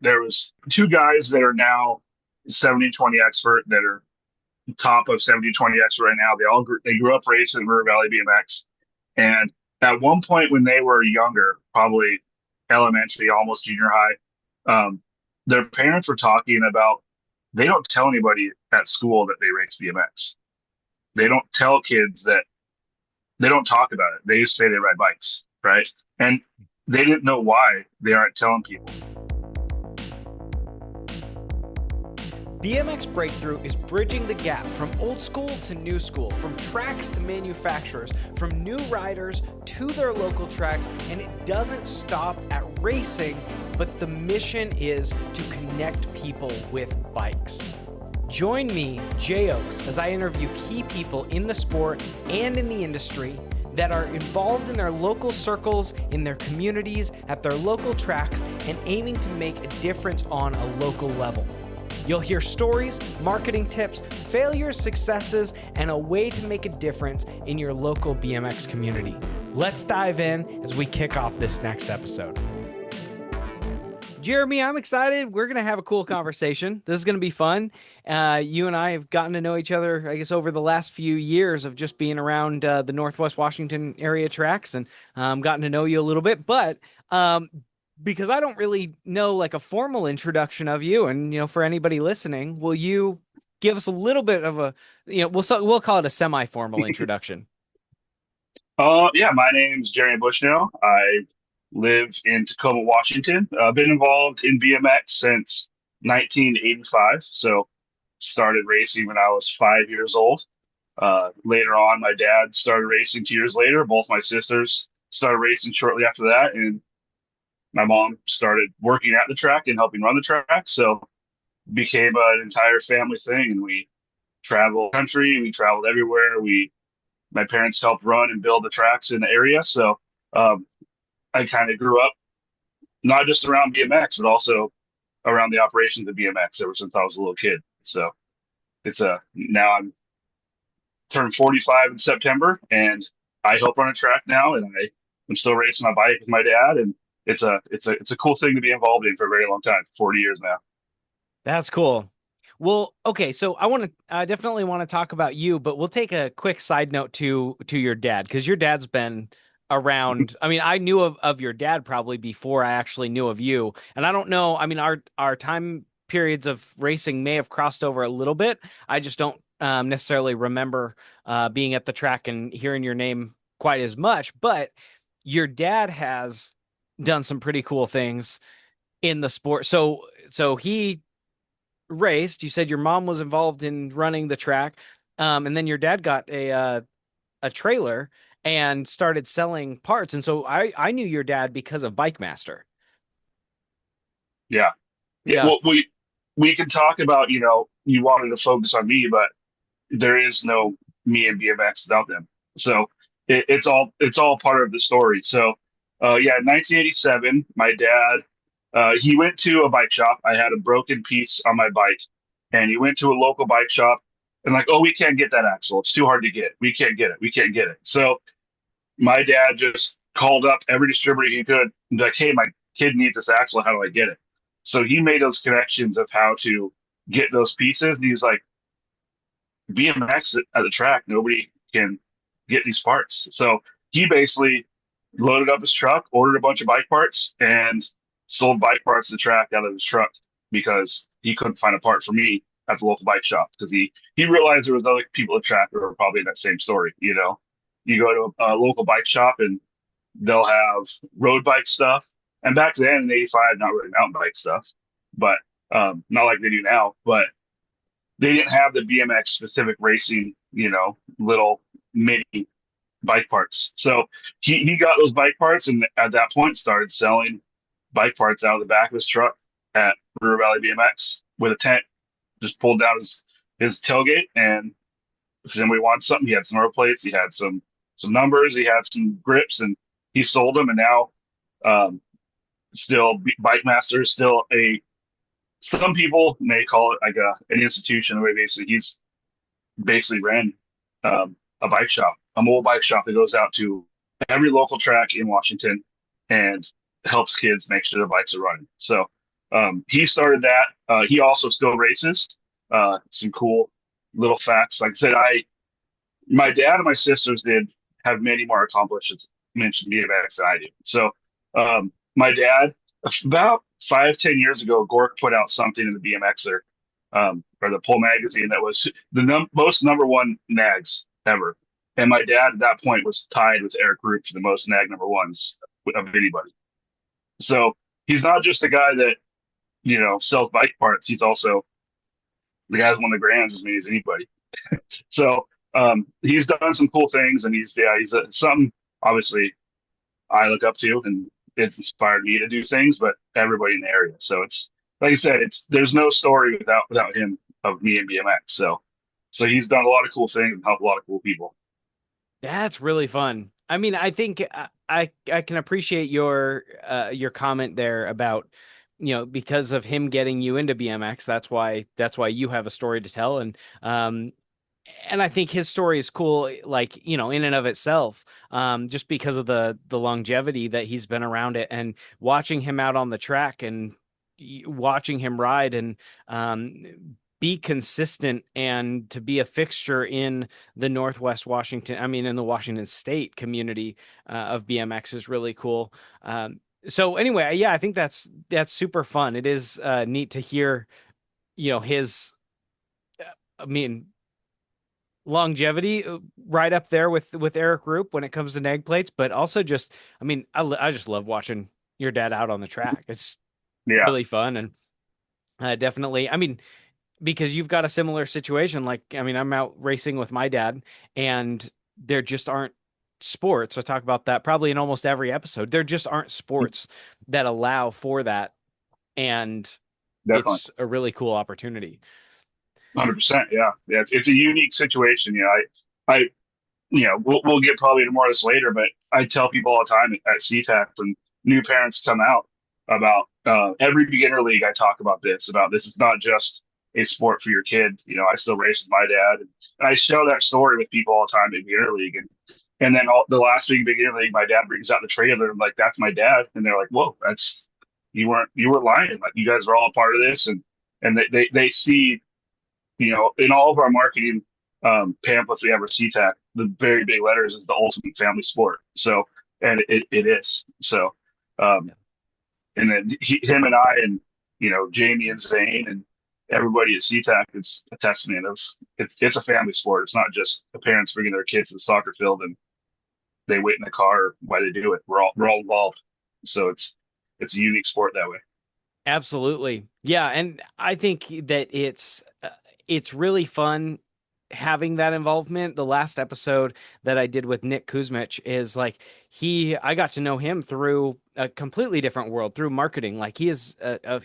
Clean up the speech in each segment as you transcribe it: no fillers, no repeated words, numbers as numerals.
there was two guys that are now 70-20 expert that are top of 70-20 expert right now. They grew up racing River Valley BMX. And at one point when they were younger, probably elementary, almost junior high, their parents were talking about they don't tell anybody at school that they race BMX. They don't tell kids that they don't talk about it. They just say they ride bikes, right? And they didn't know why they aren't telling people. BMX Breakthrough is bridging the gap from old school to new school, from tracks to manufacturers, from new riders to their local tracks, and it doesn't stop at racing, but the mission is to connect people with bikes. Join me, Jay Oaks, as I interview key people in the sport and in the industry that are involved in their local circles, in their communities, at their local tracks, and aiming to make a difference on a local level. You'll hear stories, marketing tips, failures, successes, and a way to make a difference in your local BMX community. Let's dive in as we kick off this next episode. Jeremy, I'm excited. We're going to have a cool conversation. This is going to be fun. You and I have gotten to know each other, I guess, over the last few years of just being around the Northwest Washington area tracks, and gotten to know you a little bit. But because I don't really know like a formal introduction of you, and for anybody listening, will you give us a little bit of a, we'll call it a semi-formal introduction? Yeah, my name's Jerry Bushnell. I live in Tacoma, Washington. I've been involved in BMX since 1985. So started racing when I was 5 years old. Later on, my dad started racing 2 years later. Both my sisters started racing shortly after that, and my mom started working at the track and helping run the track. So became an entire family thing, and we traveled country. We traveled everywhere. My parents helped run and build the tracks in the area. So um, I kind of grew up not just around BMX, but also around the operations of BMX ever since I was a little kid. So now I'm turned 45 in September, and I help run a track now, and I'm still racing my bike with my dad, and it's a cool thing to be involved in for a very long time, 40 years now. That's cool. Well, okay, so I definitely want to talk about you, but we'll take a quick side note to your dad, because your dad's been around. I mean, I knew of your dad probably before I actually knew of you. And I don't know, I mean, our time periods of racing may have crossed over a little bit. I just don't necessarily remember being at the track and hearing your name quite as much, but your dad has done some pretty cool things in the sport. So he raced. You said your mom was involved in running the track, and then your dad got a trailer and started selling parts. And so I knew your dad because of Bike Master. Yeah. Yeah. Yeah. Well, we can talk about, you wanted to focus on me, but there is no me and BMX without them. So it's all part of the story. So yeah, 1987, my dad he went to a bike shop. I had a broken piece on my bike, and he went to a local bike shop and like, oh, we can't get that axle. It's too hard to get. We can't get it. We can't get it. So my dad just called up every distributor he could and be like, hey, my kid needs this axle. How do I get it? So he made those connections of how to get those pieces. And he's like, BMX at the track, nobody can get these parts. So he basically loaded up his truck, ordered a bunch of bike parts, and sold bike parts at the track out of his truck because he couldn't find a part for me at the local bike shop because he realized there was other people at the track that were probably in that same story. You go to a local bike shop and they'll have road bike stuff, and back then in '85, not really mountain bike stuff, but not like they do now. But they didn't have the BMX specific racing, little mini bike parts. So he got those bike parts, and at that point started selling bike parts out of the back of his truck at River Valley BMX with a tent. Just pulled down his tailgate, and if anybody wanted something, he had some number plates, he had some numbers, he had some grips, and he sold them. And now, still Bike Master is still some people may call it like an institution. Where basically he's basically ran a bike shop, a mobile bike shop that goes out to every local track in Washington and helps kids make sure their bikes are running. So He started that. He also still races. Some cool little facts. Like I said, my dad and my sisters did have many more accomplishments mentioned BMX than I do. So, my dad, about 5, 10 years ago, Gork put out something in the BMXer, or the Pole magazine that was the most number one nags ever. And my dad at that point was tied with Eric Root for the most nag number ones of anybody. So he's not just a guy that, sells bike parts. He's also the guy's won the Grands as many as anybody. So he's done some cool things, and he's something obviously I look up to, and it's inspired me to do things. But everybody in the area, so it's like I said, it's there's no story without him of me and BMX. So he's done a lot of cool things and helped a lot of cool people. That's really fun. I mean, I think I can appreciate your comment there about, because of him getting you into BMX, that's why you have a story to tell. And I think his story is cool, like, in and of itself, just because of the longevity that he's been around it, and watching him out on the track, and watching him ride, and be consistent, and to be a fixture in the Northwest Washington, I mean, in the Washington State community of BMX is really cool. So anyway, yeah, I think that's super fun. It is neat to hear, his, I mean, longevity right up there with Eric Roop when it comes to nag plates, but also just, I mean, I just love watching your dad out on the track. It's Yeah, really fun. And definitely, I mean, because you've got a similar situation. Like, I mean, I'm out racing with my dad, and there just aren't sports. I talk about that probably in almost every episode. There just aren't sports that allow for that, and definitely. it's a really cool opportunity. 100%. Yeah. Yeah. It's a unique situation. I, we'll get probably into more of this later, but I tell people all the time at Seatac when new parents come out about every beginner league. I talk about this is not just a sport for your kid. I still race with my dad, and I show that story with people all the time at beginner league, and then the last week beginner league, my dad brings out the trailer. And I'm like, that's my dad, and they're like, whoa, that's you were lying. Like you guys are all a part of this, and they see in all of our marketing pamphlets we have at CTAC, the very big letters is the ultimate family sport. So, and it is. So, um, and then him and I and, Jamie and Zane and everybody at CTAC, it's a testament of it's a family sport. It's not just the parents bringing their kids to the soccer field and they wait in the car while they do it. We're all involved. So it's a unique sport that way. Absolutely. Yeah, and I think that it's really fun having that involvement. The last episode that I did with Nick Kuzmich is like, I got to know him through a completely different world, through marketing. Like, he is a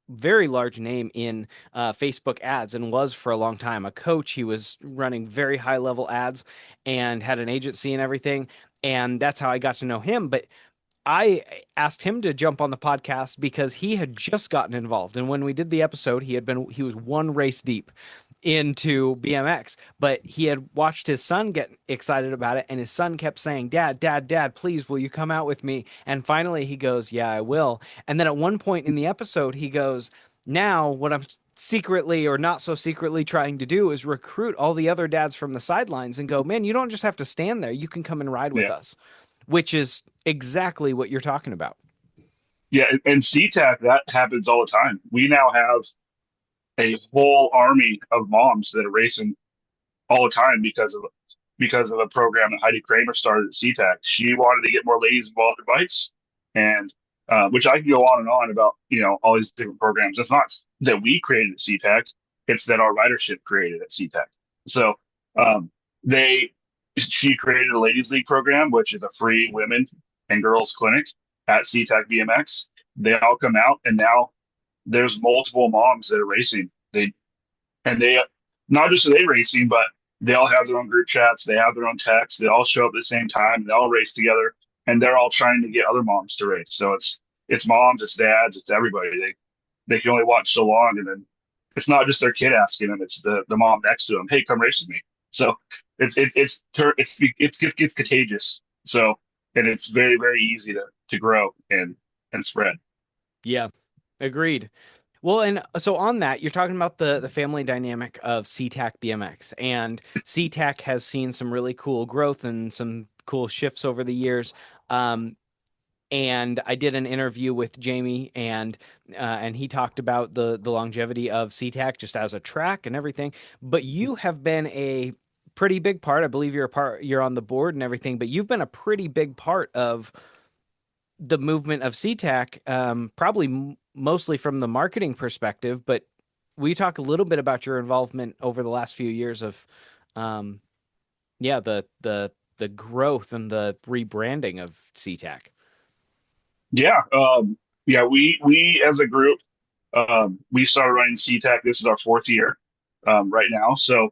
very large name in Facebook ads, and was for a long time a coach. He was running very high level ads and had an agency and everything. And that's how I got to know him. But I asked him to jump on the podcast because he had just gotten involved. And when we did the episode, he was one race deep into BMX, but he had watched his son get excited about it, and his son kept saying, "Dad, Dad, Dad, please, will you come out with me?" And finally he goes, "Yeah, I will." And then at one point in the episode, he goes, "Now what I'm secretly, or not so secretly, trying to do is recruit all the other dads from the sidelines and go, man, you don't just have to stand there. You can come and ride with Yeah. us," which is exactly what you're talking about. Yeah. And CTAC, that happens all the time. We now have a whole army of moms that are racing all the time because of a program that Heidi Kramer started at CTAC. She wanted to get more ladies involved in bikes, and which I can go on and on about, all these different programs. It's not that we created at CTAC; it's that our ridership created at CTAC. So um, they she created a ladies league program, which is a free women and girls clinic at CTAC BMX. They all come out, and now there's multiple moms that are racing. They not just are they racing, but they all have their own group chats. They have their own texts. They all show up at the same time. They all race together, and they're all trying to get other moms to race. So it's moms, it's dads, it's everybody. They can only watch so long, and then it's not just their kid asking them; it's the mom next to them. Hey, come race with me. So it's contagious. So and it's very very easy to grow and spread. Yeah, Agreed. Well, and so on that, you're talking about the family dynamic of Seatac BMX, and Seatac has seen some really cool growth and some cool shifts over the years. Um, and I did an interview with Jamie, and he talked about the longevity of SeaTac just as a track and everything. But you have been a pretty big part. I believe you're on the board and everything, but you've been a pretty big part of the movement of SeaTac, probably mostly from the marketing perspective. But will you talk a little bit about your involvement over the last few years of, um, yeah, the growth and the rebranding of SeaTac? Yeah, yeah. We as a group, we started running CTAC. This is our fourth year right now. So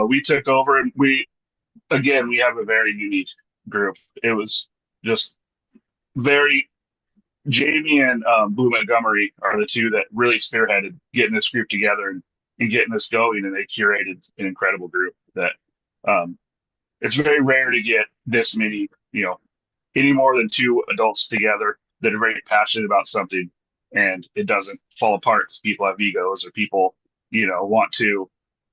we took over, and we have a very unique group. It was just very Jamie and Blue Montgomery are the two that really spearheaded getting this group together and getting this going, and they curated an incredible group that um, it's very rare to get this many, any more than two adults together that are very passionate about something, and it doesn't fall apart because people have egos or people, want to.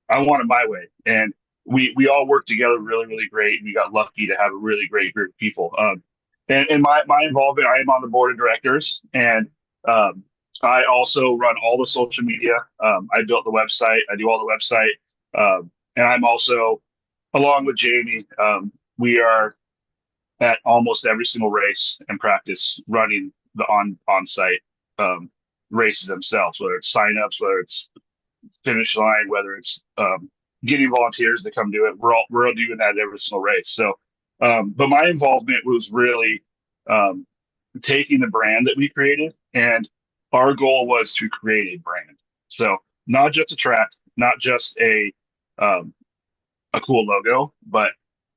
I want it my way, and we all work together really really great. We got lucky to have a really great group of people. And my involvement, I am on the board of directors, and um, I also run all the social media. I built the website. I do all the website, and I'm also along with Jamie. We are at almost every single race and practice running the on-site races themselves, whether it's signups, whether it's finish line, whether it's getting volunteers to come do it. We're all doing that at every single race. So, but my involvement was really um, taking the brand that we created, and our goal was to create a brand. So not just a track, not just um, a cool logo, but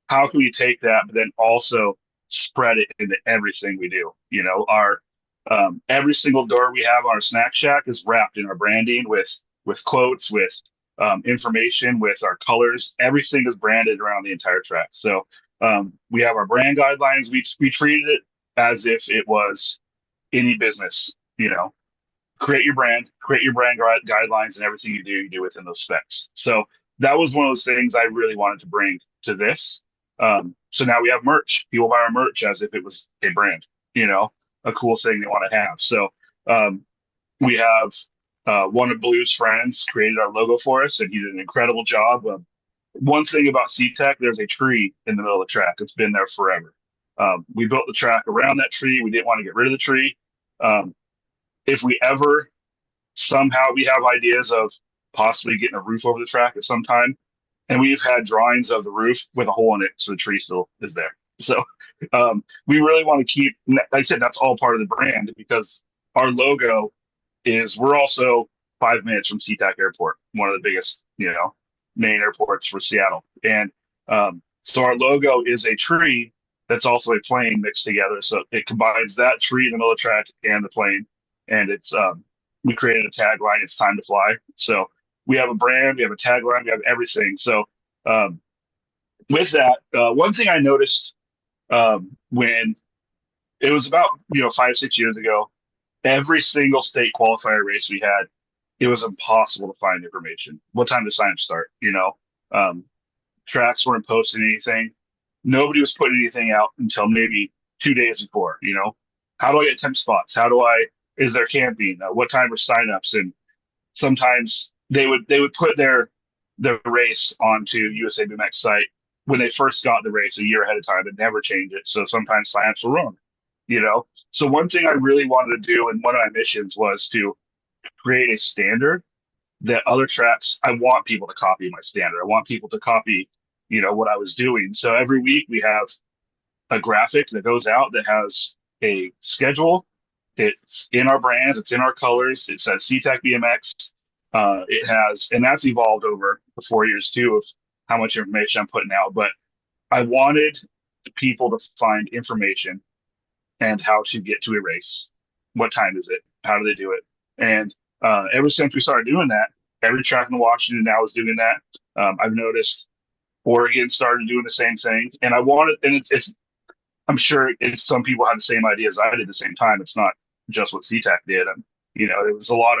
how can we take that, but then also spread it into everything we do? Our every single door we have on our snack shack is wrapped in our branding with quotes, with information, with our colors. Everything is branded around the entire track. So we have our brand guidelines. We treated it as if it was any business. Create your brand guidelines, and everything you do within those specs. So that was one of those things I really wanted to bring to this. So now we have merch. People buy our merch as if it was a brand, a cool thing they want to have. So um, we have one of Blue's friends created our logo for us, and he did an incredible job. One thing about SeaTech, there's a tree in the middle of the track. It's been there forever. We built the track around that tree. We didn't want to get rid of the tree. Um, if we ever somehow we have ideas of possibly getting a roof over the track at some time, and we've had drawings of the roof with a hole in it, so the tree still is there. So we really want to keep, like I said, that's all part of the brand because our logo is we're also 5 minutes from SeaTac Airport, one of the biggest, main airports for Seattle. And so our logo is a tree that's also a plane mixed together. So it combines that tree in the middle of the track and the plane. And it's we created a tagline, it's time to fly. So we have a brand, we have a tagline, we have everything. So um, with that, one thing I noticed when it was about 5 6 years ago, every single state qualifier race we had, it was impossible to find information. What time does sign up start? Um, tracks weren't posting anything. Nobody was putting anything out until maybe 2 days before. How do I get temp spots? Is there camping? What time are signups? And sometimes they would put their race onto USA BMX site when they first got the race a year ahead of time and never change it. So sometimes signups were wrong. So one thing I really wanted to do, and one of my missions was to create a standard that other tracks, I want people to copy my standard. I want people to copy, what I was doing. So every week we have a graphic that goes out that has a schedule. It's in our brand, it's in our colors. It says Seatac BMX. It has, and that's evolved over the 4 years too of how much information I'm putting out. But I wanted people to find information and how to get to a race. What time is it? How do they do it? And ever since we started doing that, every track in Washington now is doing that. I've noticed Oregon started doing the same thing, and I wanted, and it's I'm sure some people had the same idea as I did at the same time. It's not just what SeaTac did. There was a lot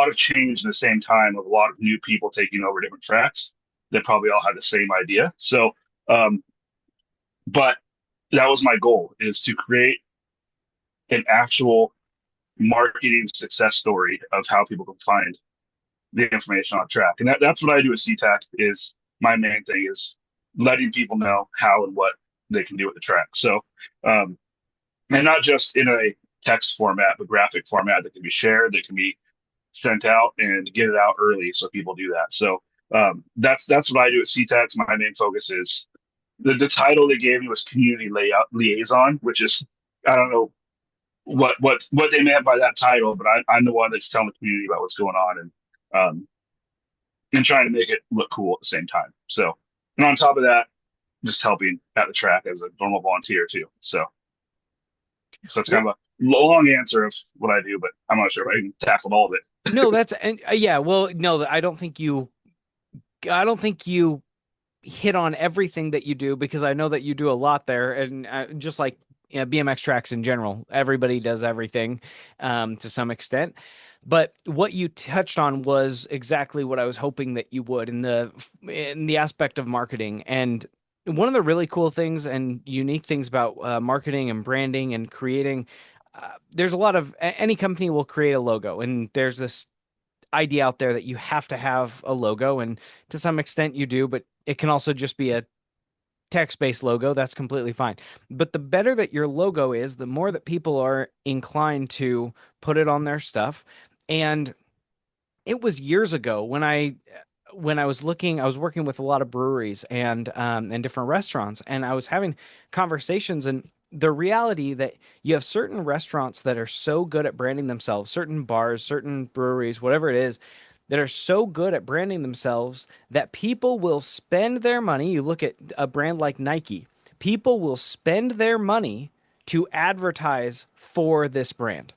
of change in the same time of a lot of new people taking over different tracks that probably all had the same idea. So, um, but that was my goal is to create an actual marketing success story of how people can find the information on track. And that's what I do at Seatac is my main thing is letting people know how and what they can do with the track. So, um, and not just in a text format, but graphic format that can be shared, that can be sent out and get it out early so people do that. So that's what I do at CTAC. My main focus is the title they gave me was community layout liaison, which is I don't know what they meant by that title, but I'm the one that's telling the community about what's going on um, and trying to make it look cool at the same time. So and on top of that, just helping at the track as a normal volunteer too. So that's kind Well, of a long answer of what I do, but I'm not sure if I can tackle all of it. no, that's and yeah, well, no, I don't think you hit on everything that you do because I know that you do a lot there, and just like BMX tracks in general, everybody does everything to some extent. But what you touched on was exactly what I was hoping that you would in the aspect of marketing. And one of the really cool things and unique things about marketing and branding and creating, there's a lot of any company will create a logo, and there's this idea out there that you have to have a logo, and to some extent you do, but it can also just be a text-based logo. That's completely fine. But the better that your logo is, the more that people are inclined to put it on their stuff. And it was years ago when I was looking, I was working with a lot of breweries and different restaurants, and I was having conversations. And the reality that you have certain restaurants that are so good at branding themselves, certain bars, certain breweries, whatever it is, that are so good at branding themselves that people will spend their money. You look at a brand like Nike, people will spend their money to advertise for this brand.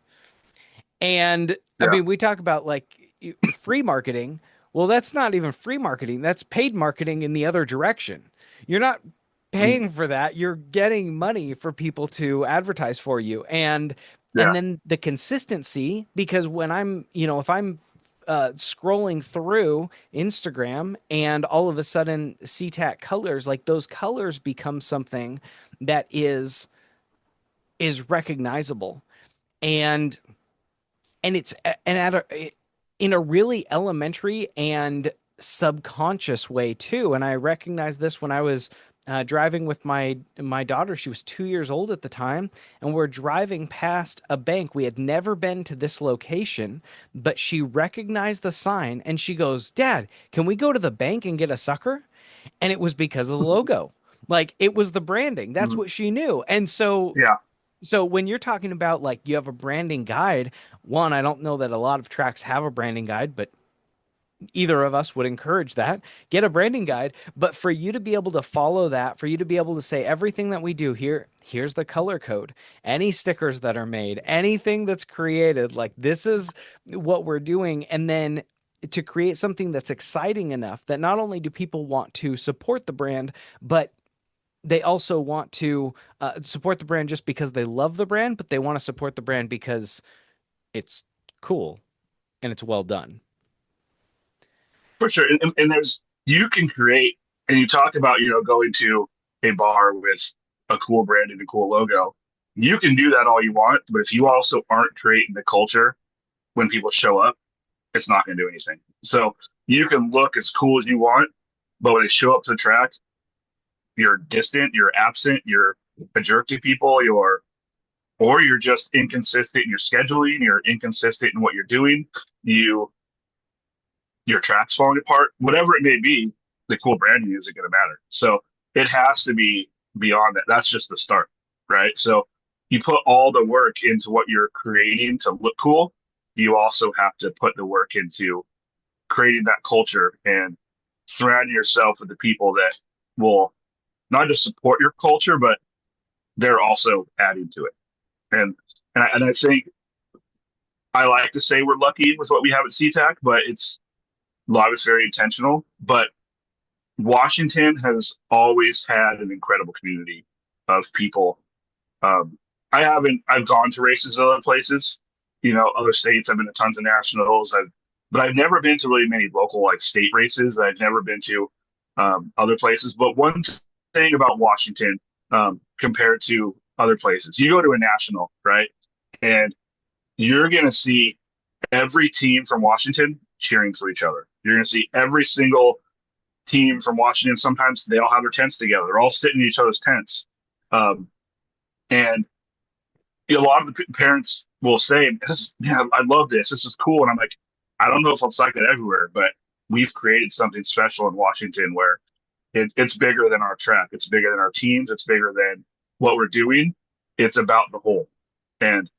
And I Yeah. mean, we talk about like free marketing. Well, that's not even free marketing. That's paid marketing in the other direction. You're not Mm, paying for that. You're getting money for people to advertise for you. And yeah. then the consistency, because when if I'm scrolling through Instagram and all of a sudden CTAC colors, like those colors become something that is recognizable. And it's and at in a really elementary and subconscious way too. And I recognized this when I was driving with my daughter. She was 2 years old at the time, and we're driving past a bank. We had never been to this location, but she recognized the sign and she goes, "Dad, can we go to the bank and get a sucker?" And it was because of the logo. Like it was the branding. That's Mm, what she knew. And yeah. so when you're talking about like you have a branding guide, one, I don't know that a lot of tracks have a branding guide, but either of us would encourage that. Get a branding guide, but for you to be able to follow that, for you to be able to say everything that we do here, here's the color code, any stickers that are made, anything that's created, like this is what we're doing, and then to create something that's exciting enough that not only do people want to support the brand, but they also want to support the brand just because they love the brand, but they want to support the brand because it's cool and it's well done. For sure. And there's you can create and you talk about, going to a bar with a cool brand and a cool logo. You can do that all you want, but if you also aren't creating the culture when people show up, it's not going to do anything. So you can look as cool as you want, but when they show up to the track, you're distant, you're absent, you're a jerk to people, or you're just inconsistent in your scheduling, you're inconsistent in what you're doing. You your track's falling apart, whatever it may be, the cool branding isn't going to matter. So it has to be beyond that. That's just the start, right? So you put all the work into what you're creating to look cool. You also have to put the work into creating that culture and surrounding yourself with the people that will not just support your culture, but they're also adding to it. And I think I like to say we're lucky with what we have at CTAC, but a lot of it's very intentional. But Washington has always had an incredible community of people. Um, I've gone to races in other places, other states. I've been to tons of nationals. But I've never been to really many local like state races. I've never been to other places. But one thing about Washington compared to other places, you go to a national, right? And you're going to see every team from Washington cheering for each other. You're going to see every single team from Washington. Sometimes they all have their tents together. They're all sitting in each other's tents. Um, and a lot of the parents will say, "Yeah, I love this. This is cool." And I'm like, I don't know if it's like that everywhere, but we've created something special in Washington where it's bigger than our track. It's bigger than our teams. It's bigger than what we're doing. It's about the whole, and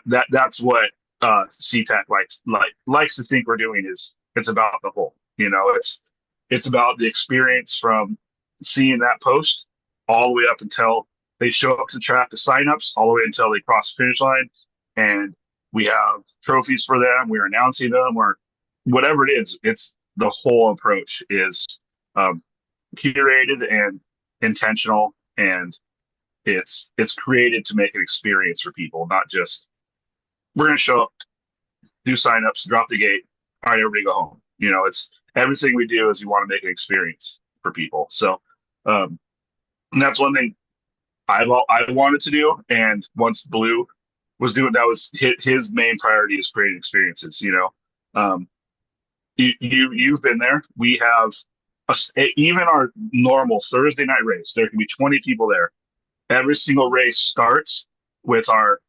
that's what CTAC likes to think we're doing is it's about the whole. It's about the experience from seeing that post all the way up until they show up to track the signups, all the way until they cross the finish line, and we have trophies for them. We're announcing them, or whatever it is. It's the whole approach is um, curated and intentional, and it's created to make an experience for people, not just we're going to show up, do signups, drop the gate, all right, everybody go home. It's everything we do is we want to make an experience for people. So, and that's one thing I wanted to do, and once Blue was doing that was his main priority is creating experiences. Um, you've been there. We have even our normal Thursday night race. There can be 20 people there. Every single race starts with our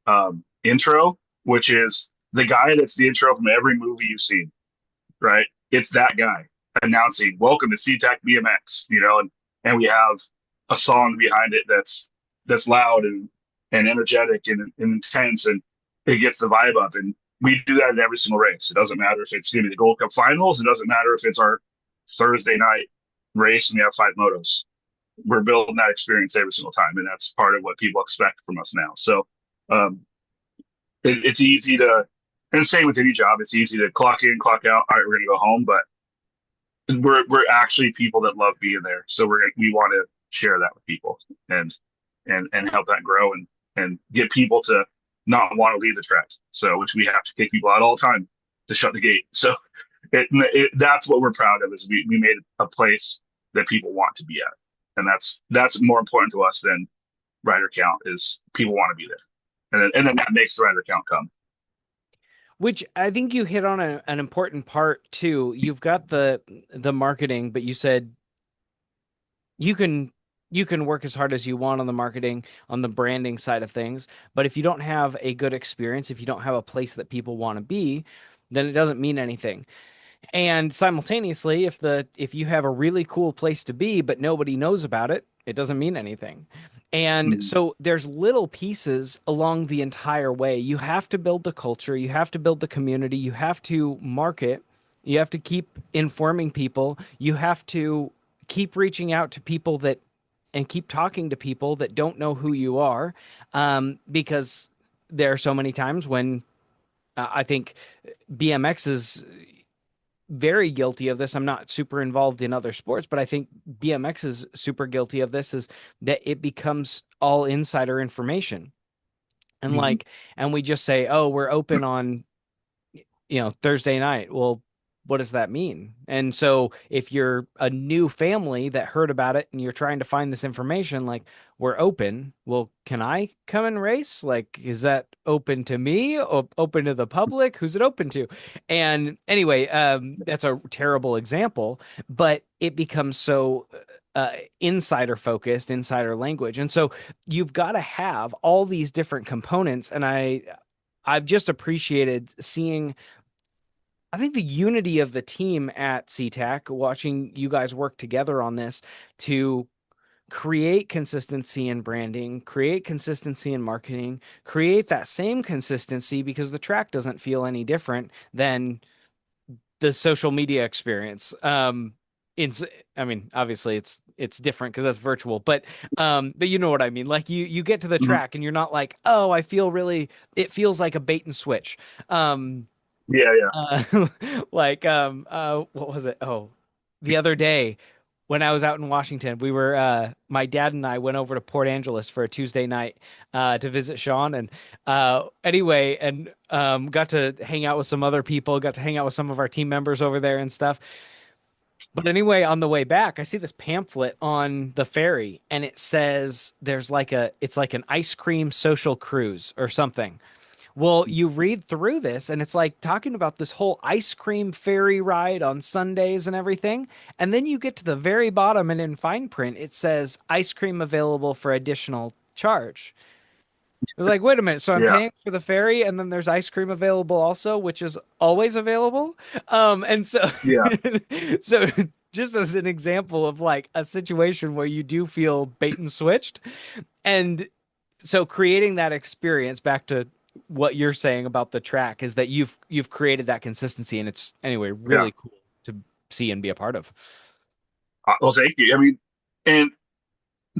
intro, which is the guy that's the intro from every movie you've seen, right? It's that guy announcing, "Welcome to Seatac BMX," and we have a song behind it that's loud and energetic and intense, and it gets the vibe up. And we do that in every single race. It doesn't matter if it's going to be the Gold Cup Finals. It doesn't matter if it's our Thursday night race and we have 5 motos. We're building that experience every single time, and that's part of what people expect from us now. So um, it's easy to, and same with any job, it's easy to clock in, clock out. All right, we're gonna go home, but we're actually people that love being there, so we want to share that with people and and help that grow and get people to not want to leave the track. So which we have to kick people out all the time to shut the gate. So that's what we're proud of is we made a place that people want to be at, and that's more important to us than rider count is people want to be there, and then that makes the rider count come. Which I think you hit on an important part too. You've got the marketing, but you said you can you can work as hard as you want on the marketing, on the branding side of things, but if you don't have a good experience, if you don't have a place that people want to be, then it doesn't mean anything. And simultaneously, if you have a really cool place to be, but nobody knows about it, it doesn't mean anything. And Mm-hmm. so there's little pieces along the entire way. You have to build the culture, you have to build the community, you have to market, you have to keep informing people, you have to keep reaching out to people that and keep talking to people that don't know who you are, because there are so many times when I think BMX is very guilty of this. I'm not super involved in other sports, but I think BMX is super guilty of this is that it becomes all insider information. And Mm-hmm. and we just say, "Oh, we're open on, Thursday night." Well, what does that mean? And so if you're a new family that heard about it and you're trying to find this information, like, we're open. Well, can I come and race? Like, is that open to me or open to the public? Who's it open to? And anyway, that's a terrible example, but it becomes so insider focused, insider language. And so you've got to have all these different components. And I've just appreciated seeing, I think, the unity of the team at SeaTac, watching you guys work together on this to create consistency in branding, create consistency in marketing, create that same consistency because the track doesn't feel any different than the social media experience. It's, I mean, obviously it's different because that's virtual, but you know what I mean. Like you get to the Mm-hmm. track and you're not like, oh, it feels like a bait and switch. Um, Yeah, yeah. uh, what was it? Oh, the other day. when I was out in Washington. We were my dad and I went over to Port Angeles for a Tuesday night to visit Sean, and anyway, and got to hang out with some other people, got to hang out with some of our team members over there and stuff. But anyway, on the way back, I see this pamphlet on the ferry, and it says there's like it's like an ice cream social cruise or something. Well, you read through this, and it's like talking about this whole ice cream ferry ride on Sundays and everything. And then you get to the very bottom, and in fine print, it says ice cream available for additional charge. It's like, wait a minute, so I'm Yeah, paying for the ferry, and then there's ice cream available also, which is always available. And so, yeah, so just as an example of like a situation where you do feel bait and switched, and so creating that experience back to what you're saying about the track is that you've created that consistency, and it's anyway yeah. really cool to see and be a part of. Well, thank you. I mean, and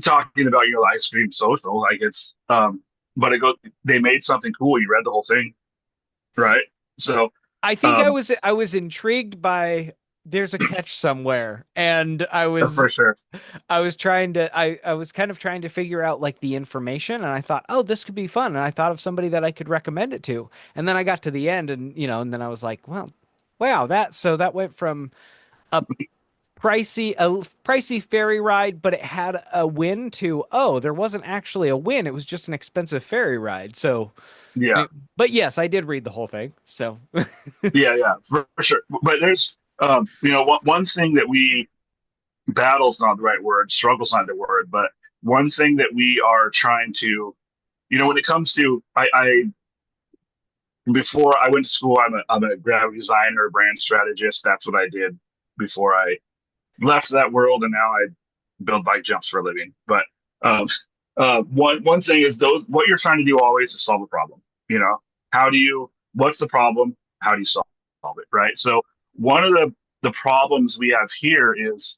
talking about ice cream social, like it's but it goes. They made something cool. You read the whole thing, right? So, I think um, I was intrigued by there's a catch somewhere, and for sure. I was trying to I was kind of trying to figure out like the information, and I thought, oh, this could be fun, and I thought of somebody that I could recommend it to, and then I got to the end, and and then I was like, well, wow, that went from a pricey ferry ride, but it had a win to, oh, there wasn't actually a win, it was just an expensive ferry ride. So, Yeah, but yes, I did read the whole thing. So, yeah, yeah, for sure. But there's, one thing that we battle's not the right word, struggle's not the word, but one thing that we are trying to, when it comes to, before I went to school, I'm a graphic designer, brand strategist. That's what I did before I left that world, and now I build bike jumps for a living. But um, one thing is those what you're trying to do always is solve a problem. How do you? What's the problem? How do you solve it? Right. So one of the problems we have here is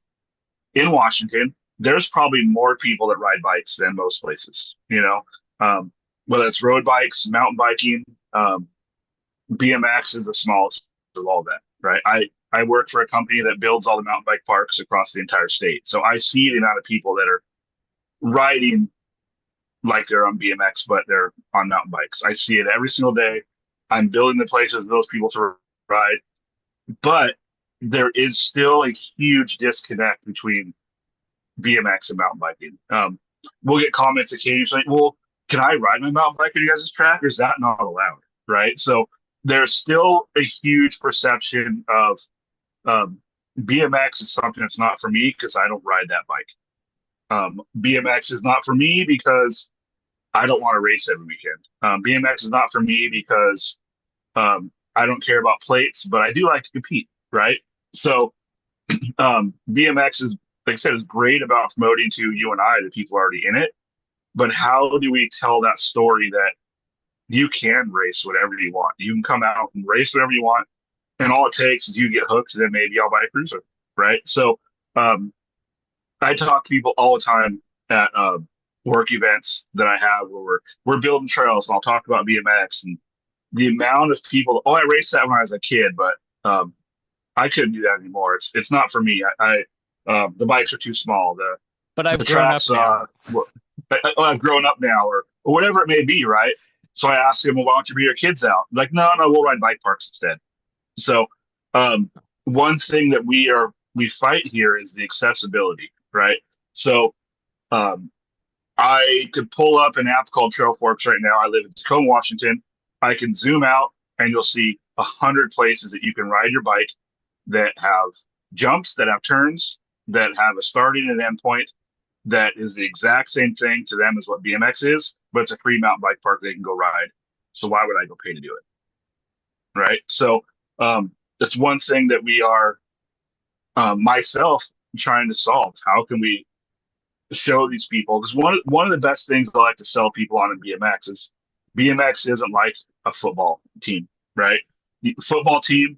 in Washington. There's probably more people that ride bikes than most places. Whether it's road bikes, mountain biking. BMX is the smallest of all that, right? I work for a company that builds all the mountain bike parks across the entire state. So I see the amount of people that are riding like they're on BMX, but they're on mountain bikes. I see it every single day. I'm building the places for those people to ride, but there is still a huge disconnect between BMX and mountain biking. We'll get comments occasionally, well, can I ride my mountain bike on you guys' track, or is that not allowed? Right. So there's still a huge perception of BMX is something that's not for me because I don't ride that bike. BMX is not for me because I don't want to race every weekend. BMX is not for me because I don't care about plates, but I do like to compete, right? So BMX is, like I said, is great about promoting to you and I, the people already in it. But how do we tell that story that you can race whatever you want? You can come out and race whatever you want, and all it takes is you get hooked, and then maybe I'll buy a cruiser, right? So um, I talk to people all the time at work events that I have where we're building trails, and I'll talk about BMX and the amount of people. Oh, I raced that when I was a kid, but I couldn't do that anymore. It's not for me. The bikes are too small. but The I've grown up tracks. now. I've grown up now, or whatever it may be, right? So I asked him, well, why don't you bring your kids out? Like, no, no, we'll ride bike parks instead. So um, one thing that we fight here is the accessibility, right? So um, I could pull up an app called Trailforks right now. I live in Tacoma, Washington. I can zoom out and you'll see 100 places that you can ride your bike that have jumps, that have turns, that have a starting and end point. That is the exact same thing to them as what BMX is, but it's a free mountain bike park they can go ride. So why would I go pay to do it, right? So that's one thing that we are myself trying to solve. How can we show these people? Because one of the best things I like to sell people on in BMX is BMX isn't like a football team, right? The football team,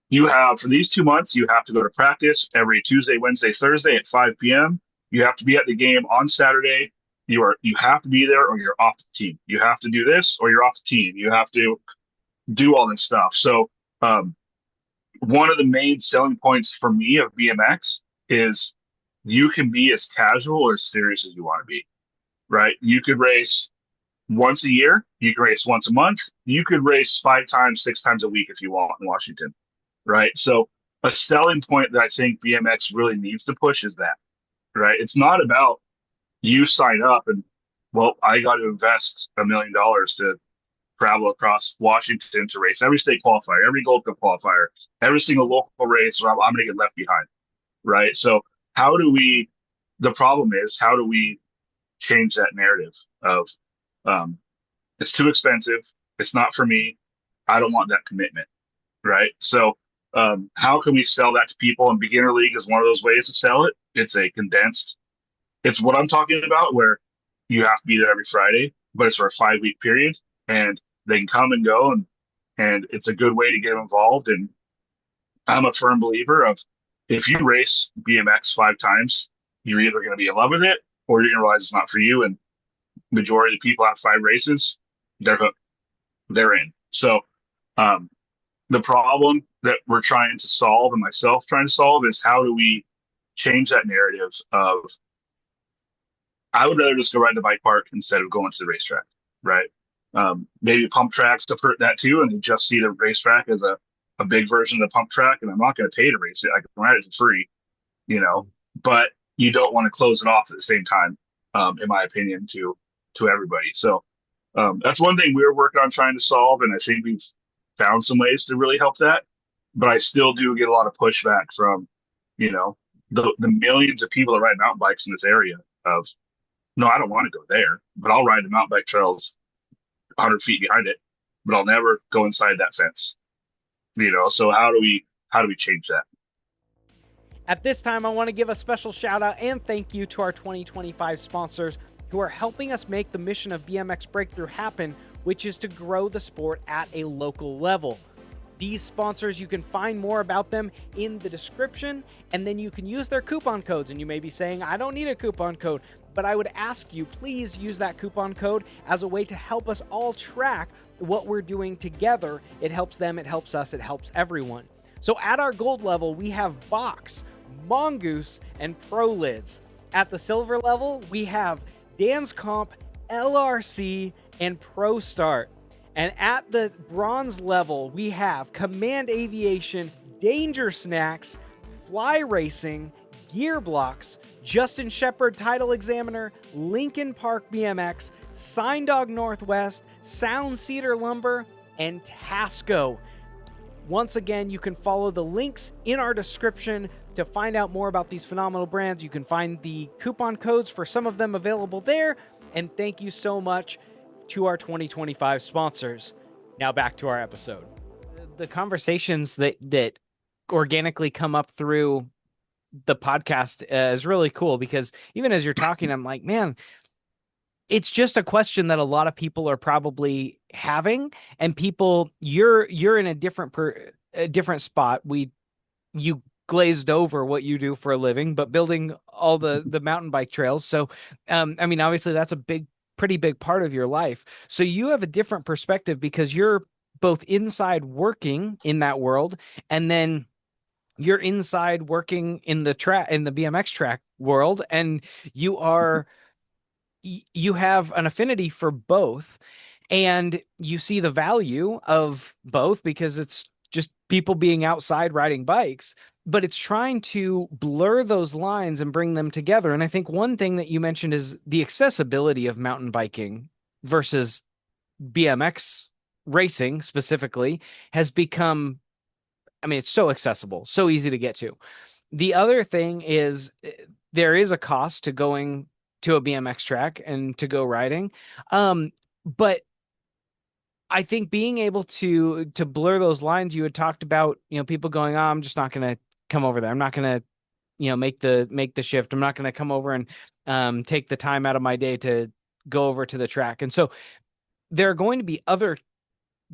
you have for these 2 months, you have to go to practice every Tuesday, Wednesday, Thursday at 5 p.m. You have to be at the game on Saturday. You have to be there or you're off the team. You have to do this or you're off the team. You have to do all this stuff. So um, one of the main selling points for me of BMX is you can be as casual or as serious as you want to be, right? You could race once a year, you can race once a month, you could race 5 times, 6 times a week if you want in Washington, right? So a selling point that I think BMX really needs to push is that, right? It's not about you sign up and, well, I got to invest $1 million to travel across Washington to race every state qualifier, every Gold Cup qualifier, every single local race, or I'm going to get left behind, right? So how do we? The problem is how do we change that narrative of um, it's too expensive, it's not for me, I don't want that commitment, right? So how can we sell that to people? And beginner league is one of those ways to sell it. It's a condensed. It's what I'm talking about, where you have to be there every Friday, but it's for a 5 week period, and they can come and go, and it's a good way to get involved. And I'm a firm believer of if you race BMX 5 times, you're either going to be in love with it or you're going to realize it's not for you. And majority of the people have 5 races, they're hooked, they're in. So um, the problem that we're trying to solve, and myself trying to solve, is how do we change that narrative of I would rather just go ride the bike park instead of going to the racetrack, right? Maybe pump tracks have hurt that too, and they just see the racetrack as a big version of the pump track, and I'm not going to pay to race it. I can ride it for free, you know, but you don't want to close it off at the same time, in my opinion, to everybody. So that's one thing we're working on trying to solve, and I think we've found some ways to really help that. But I still do get a lot of pushback from, you know, the millions of people that ride mountain bikes in this area of no, I don't want to go there, but I'll ride the mountain bike trails 100 feet behind it, but I'll never go inside that fence. You know, so how do we change that? At this time, I want to give a special shout out and thank you to our 2025 sponsors who are helping us make the mission of BMX Breakthrough happen, which is to grow the sport at a local level. These sponsors, you can find more about them in the description, and then you can use their coupon codes. And you may be saying, I don't need a coupon code, but I would ask you, please use that coupon code as a way to help us all track what we're doing together. It helps them, it helps us, it helps everyone. So at our gold level, we have Box, Mongoose, and Pro Lids. At the silver level, we have Dan's Comp, LRC, and Pro Start. And at the bronze level, we have Command Aviation, Danger Snacks, Fly Racing, Gear Blocks, Justin Shepard Title Examiner, Lincoln Park BMX, Sign Dog Northwest, Sound Cedar Lumber, and Tasco. Once again, you can follow the links in our description to find out more about these phenomenal brands. You can find the coupon codes for some of them available there. And thank you so much to our 2025 sponsors. Now back to our episode. The conversations that organically come up through the podcast is really cool, because even as you're talking, I'm like, man, it's just a question that a lot of people are probably having, and people, you're in a different spot. You glazed over what you do for a living, but building all the mountain bike trails. So, I mean, obviously that's a pretty big part of your life. So you have a different perspective because you're both inside working in that world, and then you're inside working in the BMX track world, and you have an affinity for both, and you see the value of both because it's just people being outside riding bikes, but it's trying to blur those lines and bring them together. And I think one thing that you mentioned is the accessibility of mountain biking versus BMX racing specifically has become, I mean, it's so accessible, so easy to get to. The other thing is there is a cost to going to a BMX track and to go riding. But I think being able to blur those lines, you had talked about, people going, oh, I'm just not going to come over there. I'm not going to, make the shift. I'm not going to come over and take the time out of my day to go over to the track. And so there are going to be other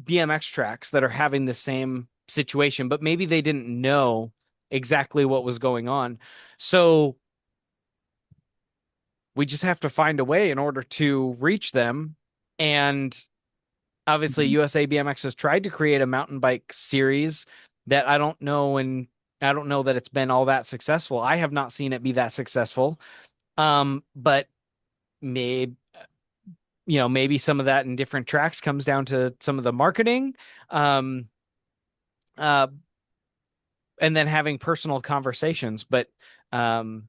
BMX tracks that are having the same situation, but maybe they didn't know exactly what was going on. So we just have to find a way in order to reach them. And obviously USA BMX has tried to create a mountain bike series that I don't know in I don't know that it's been all that successful. I have not seen it be that successful. But maybe maybe some of that in different tracks comes down to some of the marketing. Um, uh, and then having personal conversations. But um,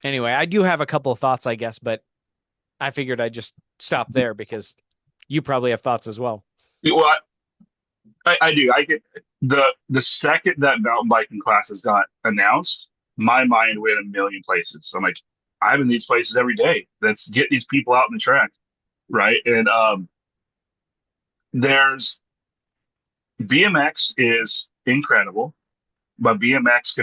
anyway, I do have a couple of thoughts, I guess, but I figured I'd just stop there because you probably have thoughts as well. Well, I do. I get the second that mountain biking classes got announced, my mind went a million places. I'm like, I'm in these places every day. Let's get these people out in the track, right? And there's BMX is incredible, but BMX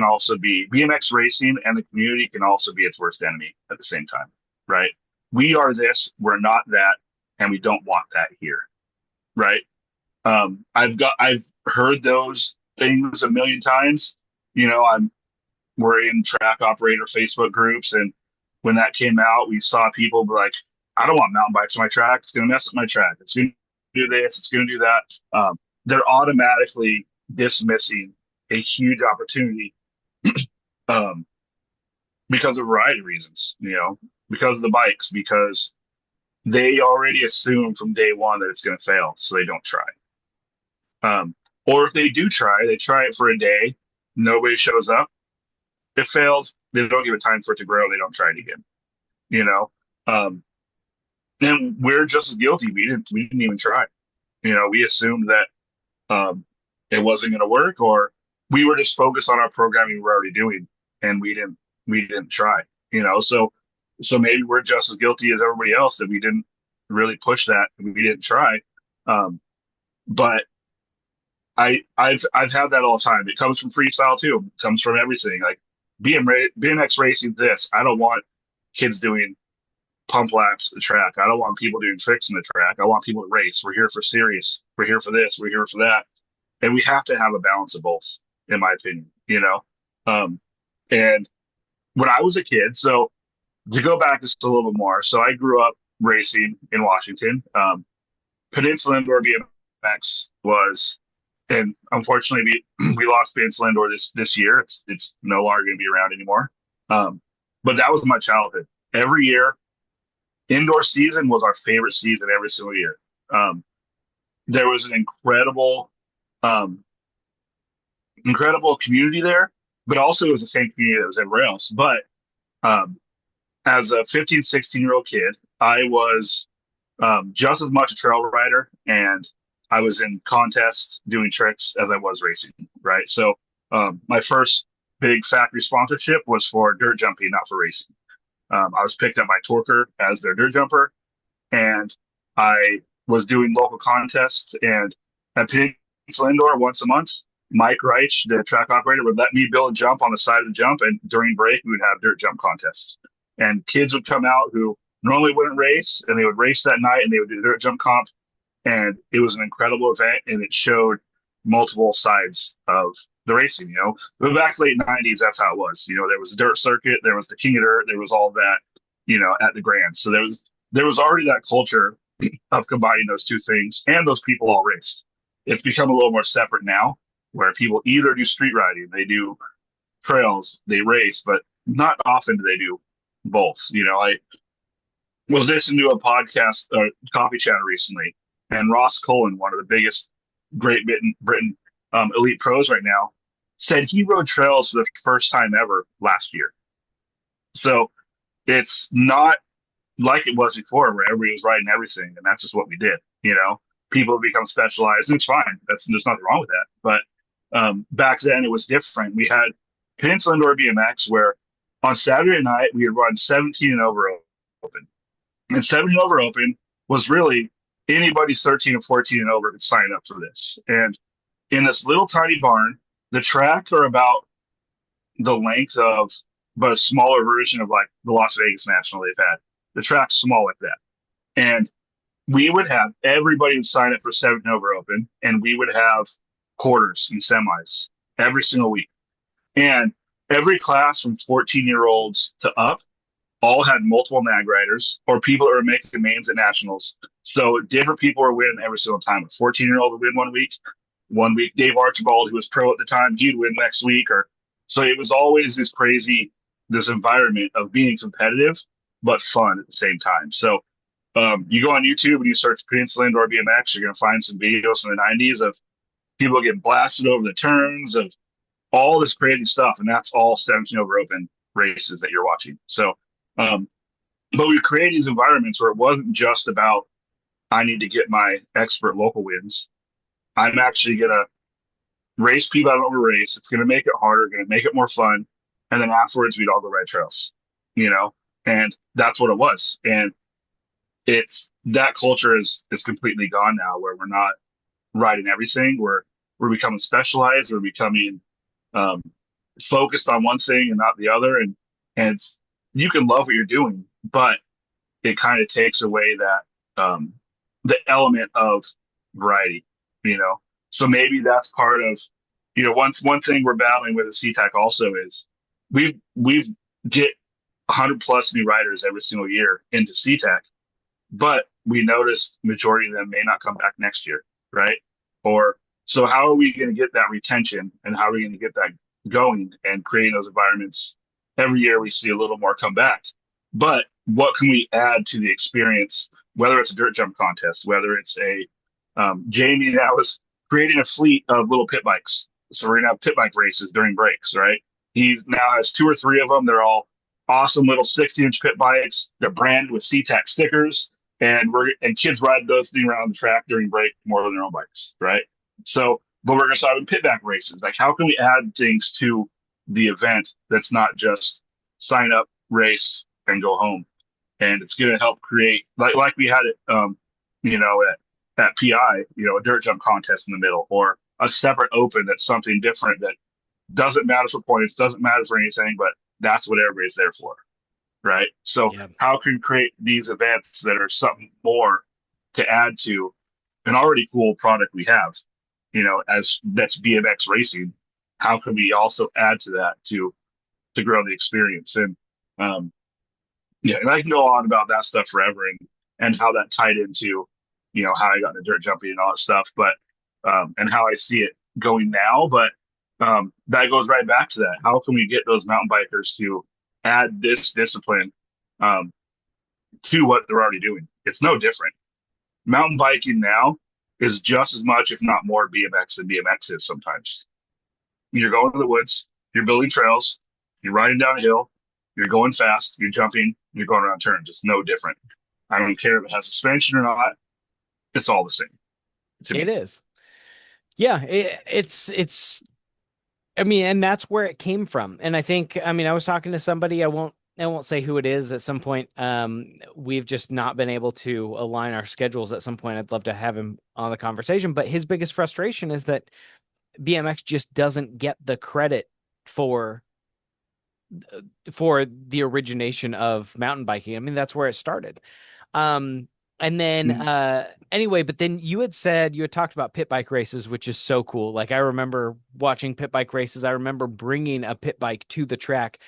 racing, and the community can also be its worst enemy at the same time, right? We are this, we're not that, and we don't want that here, right? I've heard those things a million times. We're in track operator Facebook groups, and when that came out, we saw people be like, "I don't want mountain bikes on my track. It's going to mess up my track. It's going to do this. It's going to do that." They're automatically dismissing a huge opportunity um, because of a variety of reasons. Because of the bikes, because they already assume from day one that it's going to fail, so they don't try. Um, or if they do try, they try it for a day, nobody shows up, it failed. They don't give it time for it to grow. They don't try it again. You know, um, and we're just as guilty. We didn't even try. We assumed that it wasn't going to work, or we were just focused on our programming we were already doing, and we didn't try. So maybe we're just as guilty as everybody else that we didn't really push that. We didn't try. But I've had that all the time. It comes from freestyle too. It comes from everything. Like BMX racing. This I don't want kids doing pump laps the track. I don't want people doing tricks in the track. I want people to race. We're here for serious. We're here for this. We're here for that. And we have to have a balance of both, in my opinion. And when I was a kid, so to go back just a little bit more, so I grew up racing in Washington. Peninsula Indoor BMX was, and unfortunately we lost Peninsula Indoor this year. It's no longer going to be around anymore. But that was my childhood. Every year, indoor season was our favorite season every single year. There was an um, incredible community there, but also it was the same community that was everywhere else. But um, as a 15, 16-year-old kid, I was just as much a trail rider, and I was in contests doing tricks as I was racing, right? So my first big factory sponsorship was for dirt jumping, not for racing. I was picked up by Torker as their dirt jumper, and I was doing local contests. And at Peninsula Indoor once a month, Mike Reich, the track operator, would let me build a jump on the side of the jump, and during break we would have dirt jump contests. And kids would come out who normally wouldn't race, and they would race that night, and they would do dirt jump comp. And it was an incredible event, and it showed multiple sides of the racing. But back late '90s, that's how it was. There was a dirt circuit, there was the King of Dirt, there was all that. At the Grand. So there was already that culture of combining those two things, and those people all raced. It's become a little more separate now, where people either do street riding, they do trails, they race, but not often do they do both. I was listening to a podcast, coffee chatter recently, and Ross Cullen, one of the biggest Great Britain elite pros right now, said he rode trails for the first time ever last year. So it's not like it was before, where everybody was riding everything, and that's just what we did. People have become specialized, and it's fine. There's nothing wrong with that. But back then, it was different. We had Peninsula Indoor BMX, where on Saturday night we would run 17 and over open, and 17 and over open was really anybody 13 and 14 and over could sign up for this. And in this little tiny barn, the track are about the length of, but a smaller version of like the Las Vegas National they've had. The track's small like that. And we would have everybody would sign up for 7 and over open, and we would have quarters and semis every single week. And every class from 14-year-olds to up all had multiple mag riders or people that were making mains at nationals. So different people were winning every single time. A 14-year-old would win one week. One week, Dave Archibald, who was pro at the time, he'd win next week. Or So it was always this environment of being competitive, but fun at the same time. So you go on YouTube and you search Peninsula Indoor BMX, you're going to find some videos from the 90s of people getting blasted over the turns, of all this crazy stuff. And that's all 17 over open races that you're watching. So, um, but we created these environments where it wasn't just about, I need to get my expert local wins. I'm actually going to race people out over race. It's going to make it harder, going to make it more fun. And then afterwards, we'd all go ride trails, you know? And that's what it was. And it's that culture is completely gone now where we're not riding everything. We're becoming specialized. We're becoming um, focused on one thing and not the other. And it's, you can love what you're doing, but it kind of takes away that the element of variety, you know. So maybe that's part of, one thing we're battling with at Seatac also is we've get 100 plus new riders every single year into Seatac, but we noticed majority of them may not come back next year, right? Or so how are we going to get that retention and how are we going to get that going and creating those environments? Every year we see a little more come back, but what can we add to the experience? Whether it's a dirt jump contest, whether it's a Jamie now is creating a fleet of little pit bikes, so we're gonna have pit bike races during breaks, right? He now has two or three of them. They're all awesome little 60-inch pit bikes. They're branded with Seatac stickers, and kids ride those things around the track during break more than their own bikes, right? So, but we're gonna start with pit back races. Like, how can we add things to the event that's not just sign up, race, and go home? And it's going to help create like we had it, at PI, a dirt jump contest in the middle, or a separate open that's something different that doesn't matter for points, doesn't matter for anything, but that's what everybody's there for, right? So Yeah. how can we create these events that are something more to add to an already cool product we have, as that's BMX racing? How can we also add to that to grow the experience? And um, yeah, and I can go on about that stuff forever and how that tied into, how I got into dirt jumping and all that stuff, but and how I see it going now. But that goes right back to that. How can we get those mountain bikers to add this discipline um, to what they're already doing? It's no different. Mountain biking now is just as much, if not more, BMX than BMX is sometimes. You're going to the woods, you're building trails, you're riding down a hill, you're going fast, you're jumping, you're going around turns. It's no different. I don't care if it has suspension or not. It's all the same to It me. is. Yeah, it's I mean, and that's where it came from. And I think, I mean, I was talking to somebody, I won't say who it is at some point. We've just not been able to align our schedules at some point. I'd love to have him on the conversation, but his biggest frustration is that BMX just doesn't get the credit for the origination of mountain biking. I mean, that's where it started. Um, and then Mm. anyway, but then you had talked about pit bike races, which is so cool. Like I remember watching pit bike races. I remember bringing a pit bike to the track,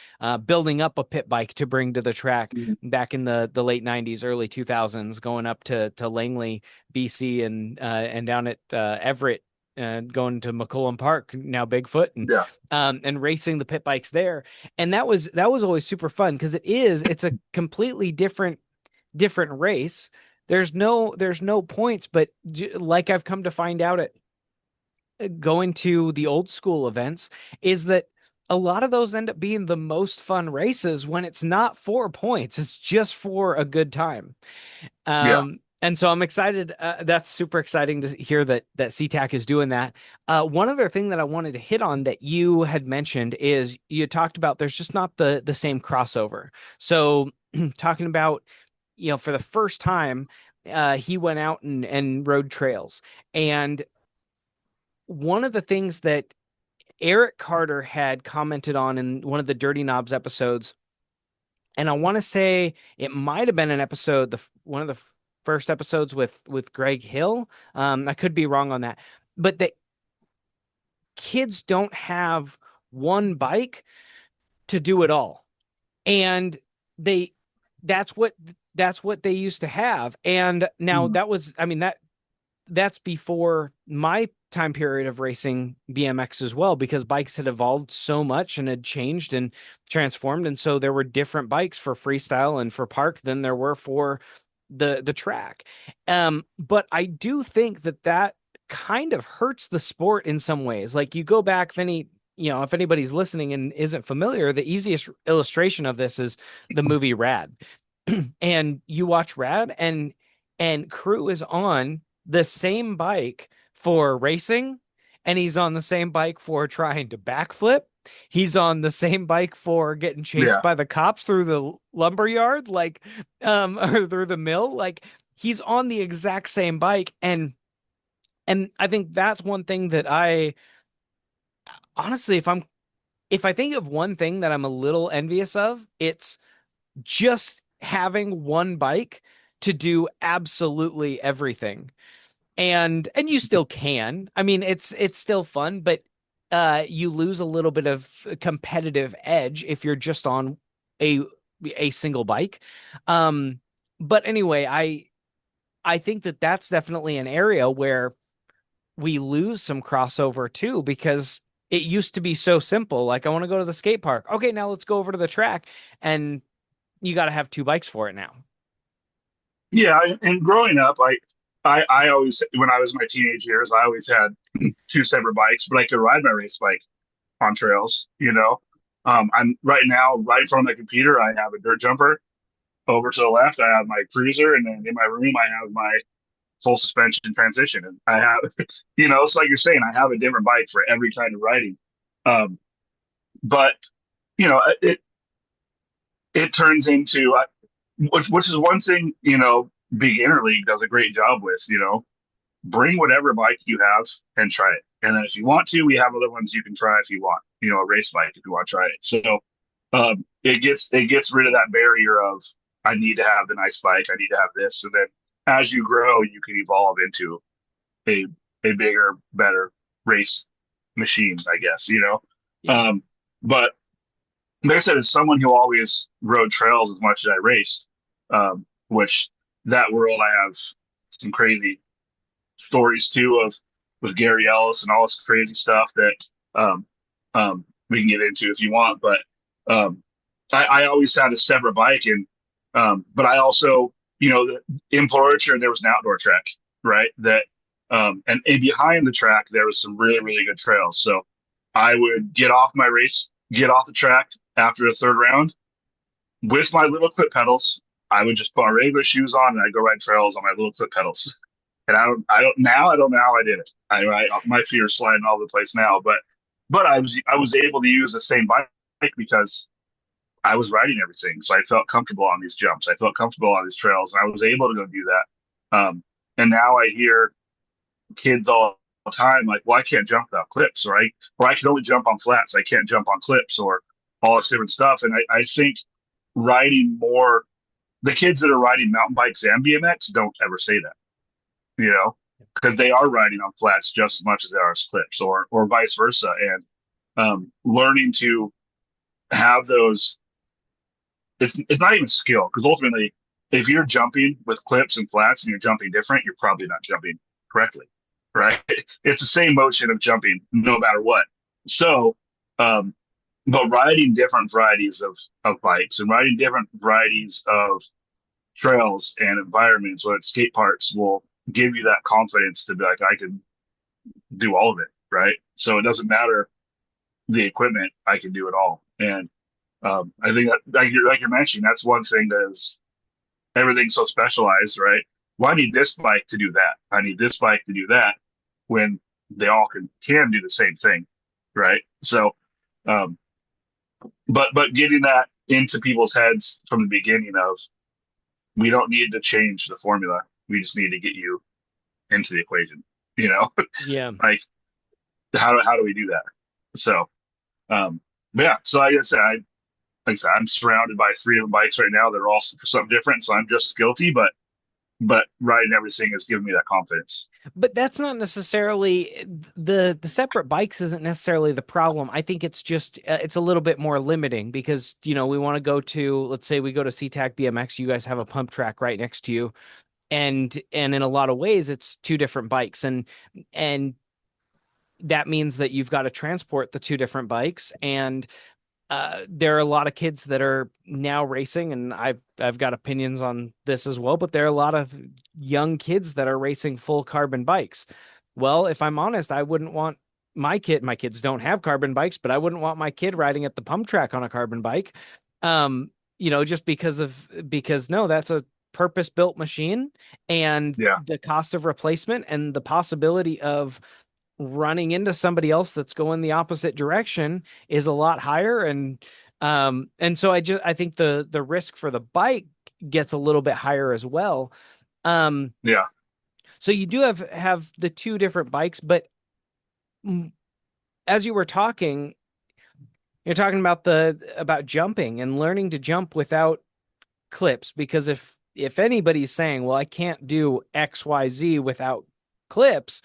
building up a pit bike to bring to the track back in the late 90s, early 2000s, going up to Langley, BC and down at Everett, going to McCollum Park, now Bigfoot, Yeah. and racing the pit bikes there. And that was always super fun because it's a completely different race. There's no points, but like I've come to find out at going to the old school events is that a lot of those end up being the most fun races when it's not for points. It's just for a good time. Yeah. And so I'm excited. That's super exciting to hear that SeaTac is doing that. One other thing that I wanted to hit on that you had mentioned is you talked about there's just not the same crossover. So talking about, for the first time, he went out and rode trails. And one of the things that Eric Carter had commented on in one of the Dirty Knobs episodes, and I want to say it might have been an episode, one of the first episodes with Greg Hill. I could be wrong on that, but the kids don't have one bike to do it all, and they that's what that's what they used to have. And now Mhm. that was, I mean, that's before my time period of racing BMX as well, because bikes had evolved so much and had changed and transformed. And so there were different bikes for freestyle and for park than there were for the track. But I do think that that kind of hurts the sport in some ways. Like you go back, if any, if anybody's listening and isn't familiar, the easiest illustration of this is the movie Rad. And you watch Rad, and Crew is on the same bike for racing, and he's on the same bike for trying to backflip. He's on the same bike for getting chased Yeah. by the cops through the lumber yard, like or through the mill. Like he's on the exact same bike. And I think that's one thing that I honestly, if I think of one thing that I'm a little envious of, it's just having one bike to do absolutely everything. And you still can. I mean, it's still fun, but you lose a little bit of competitive edge if you're just on a a single bike. Um, but anyway, I think that that's definitely an area where we lose some crossover too, because it used to be so simple. Like, I want to go to the skate park. Okay, now let's go over to the track, and you got to have two bikes for it now. Yeah. And growing up, I always, when I was in my teenage years, I always had two separate bikes, but I could ride my race bike on trails, you know. I'm right now, right in front of my computer, I have a dirt jumper. Over to the left, I have my cruiser, and then in my room, I have my full suspension transition. And I have, it's like you're saying, I have a different bike for every kind of riding. Um, but it turns into which is one thing Beginner League does a great job with. Bring whatever bike you have and try it. And then if you want to, we have other ones you can try if you want. A race bike if you want to try it. So it gets rid of that barrier of I need to have the nice bike, I need to have this, and then as you grow, you can evolve into a a bigger, better race machine, I guess. Yeah. But like I said, as someone who always rode trails as much as I raced, which that world I have some crazy stories too of with Gary Ellis and all this crazy stuff that um, we can get into if you want. But um, I always had a separate bike, and but I also, in Pulitzer there was an outdoor track, right? That and behind the track there was some really really good trails. So I would get off the track after the third round with my little clip pedals. I would just put my regular shoes on and I'd go ride trails on my little clip pedals. And I don't know how I did it. My feet are sliding all over the place now, but I was able to use the same bike because I was riding everything. So I felt comfortable on these jumps. I felt comfortable on these trails, and I was able to go do that. And now I hear kids all the time like, well, I can't jump without clips, right? Or I can only jump on flats. I can't jump on clips or all this different stuff. And I think riding more, the kids that are riding mountain bikes and BMX don't ever say that, you know, because they are riding on flats just as much as they are as clips, or vice versa. And learning to have those, it's not even skill, because ultimately, if you're jumping with clips and flats and you're jumping different, you're probably not jumping correctly, right? It's the same motion of jumping no matter what. So, um, but riding different varieties of bikes and riding different varieties of trails and environments, whether it's skate parks, will give you that confidence to be like, I can do all of it, right? So it doesn't matter the equipment, I can do it all. And I think that, like you're mentioning, that's one thing that is everything's so specialized, right? Well, I need this bike to do that. I need this bike to do that when they all can do the same thing, right? So, um, but getting that into people's heads from the beginning of we don't need to change the formula. We just need to get you into the equation, you know, Yeah. like how do we do that? So, but yeah, so I guess like I said, I'm surrounded by three different bikes right now that are all for something different. So I'm just as guilty, but riding everything has given me that confidence. But that's not necessarily the separate bikes isn't necessarily the problem. I think it's just it's a little bit more limiting because we want to go to, let's say we go to Seatac BMX, you guys have a pump track right next to you, and in a lot of ways it's two different bikes, and that means that you've got to transport the two different bikes. And there are a lot of kids that are now racing, and I've got opinions on this as well, but there are a lot of young kids that are racing full carbon bikes. Well, if I'm honest, I wouldn't want my kids don't have carbon bikes, but I wouldn't want my kid riding at the pump track on a carbon bike. Just because no, that's a purpose-built machine, and Yeah. the cost of replacement and the possibility of running into somebody else that's going the opposite direction is a lot higher. And so I think the risk for the bike gets a little bit higher as well. um Yeah. so you do have the two different bikes, but as you were talking, you're talking about the about jumping and learning to jump without clips, because if anybody's saying, well, I can't do XYZ without clips,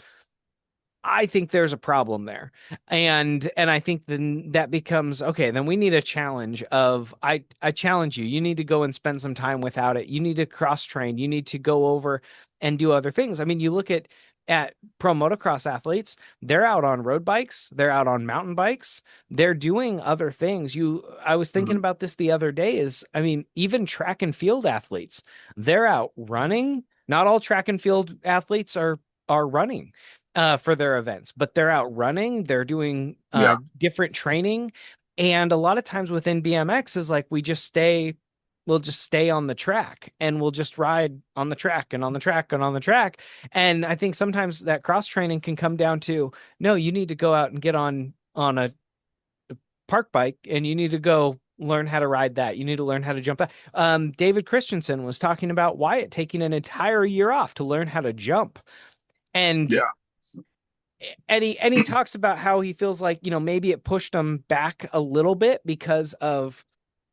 I think there's a problem there. And I think then that becomes okay, then we need a challenge of I challenge you. You need to go and spend some time without it. You need to cross train. You need to go over and do other things. I mean, you look at pro motocross athletes, they're out on road bikes, they're out on mountain bikes, they're doing other things. I was thinking Mhm. about this the other day is, I mean, even track and field athletes, they're out running. Not all track and field athletes are running for their events, but they're out running, they're doing Yeah. different training. And a lot of times within BMX is like we'll just stay on the track and we'll just ride on the track and on the track and on the track. And I think sometimes that cross training can come down to, no, you need to go out and get on a park bike and you need to go learn how to ride that. You need to learn how to jump that. David Christensen was talking about Wyatt taking an entire year off to learn how to jump. And Yeah. and he talks about how he feels like, maybe it pushed him back a little bit because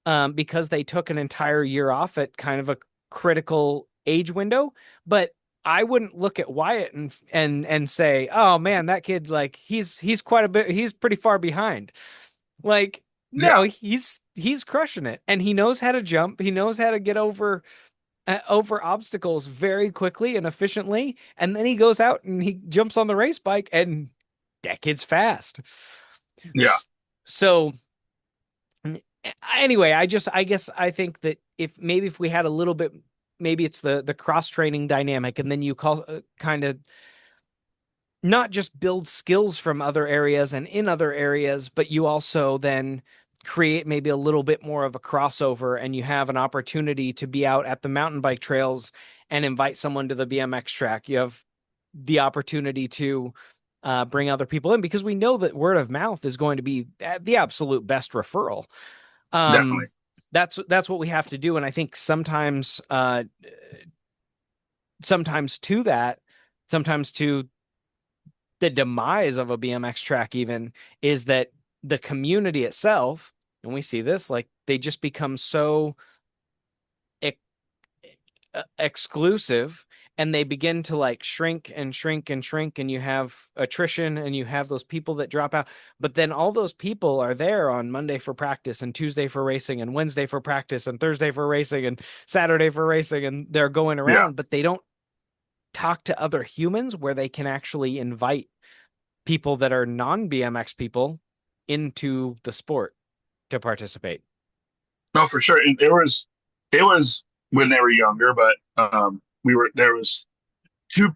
they took an entire year off at kind of a critical age window. But I wouldn't look at Wyatt and say, oh man, that kid, like he's quite a bit, he's pretty far behind. Like, Yeah. no, he's crushing it, and he knows how to jump. He knows how to get over obstacles very quickly and efficiently. And then he goes out and he jumps on the race bike, and that kid's fast. Yeah. So anyway, I guess I think that if we had a little bit, maybe it's the cross training dynamic, and then you call kind of not just build skills from other areas and in other areas, but you also then create maybe a little bit more of a crossover, and you have an opportunity to be out at the mountain bike trails and invite someone to the BMX track. You have the opportunity to bring other people in, because we know that word of mouth is going to be the absolute best referral. Definitely. That's what we have to do. And I think sometimes to that, sometimes to the demise of a BMX track even, is that the community itself, and we see this, like they just become so ex exclusive, and they begin to like shrink and shrink and shrink, and you have attrition and you have those people that drop out. But then all those people are there on Monday for practice and Tuesday for racing and Wednesday for practice and Thursday for racing and Saturday for racing, and they're going Yeah. around, but they don't talk to other humans where they can actually invite people that are non-BMX people into the sport to participate. No, for sure. And it was when they were younger, but there was two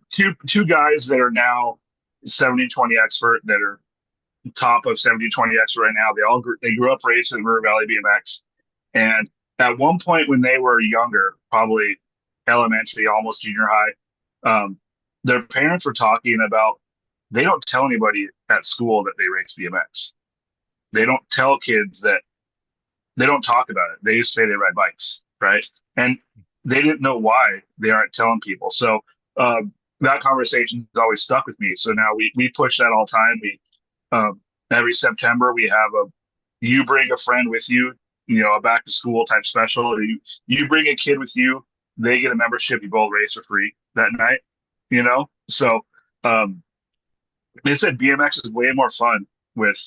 guys that are now 70-20 expert that are top of 70-20 expert right now. They grew up racing River Valley BMX. And at one point when they were younger, probably elementary, almost junior high, their parents were talking about they don't tell anybody at school that they race BMX. They don't tell kids that they don't talk about it. They just say they ride bikes, right? And they didn't know why they aren't telling people. So uh, that conversation has always stuck with me. So now we push that all the time. Every September we have a you bring a friend with you, a back to school type special. Or you bring a kid with you, they get a membership. You both race for free that night. So um, they said BMX is way more fun with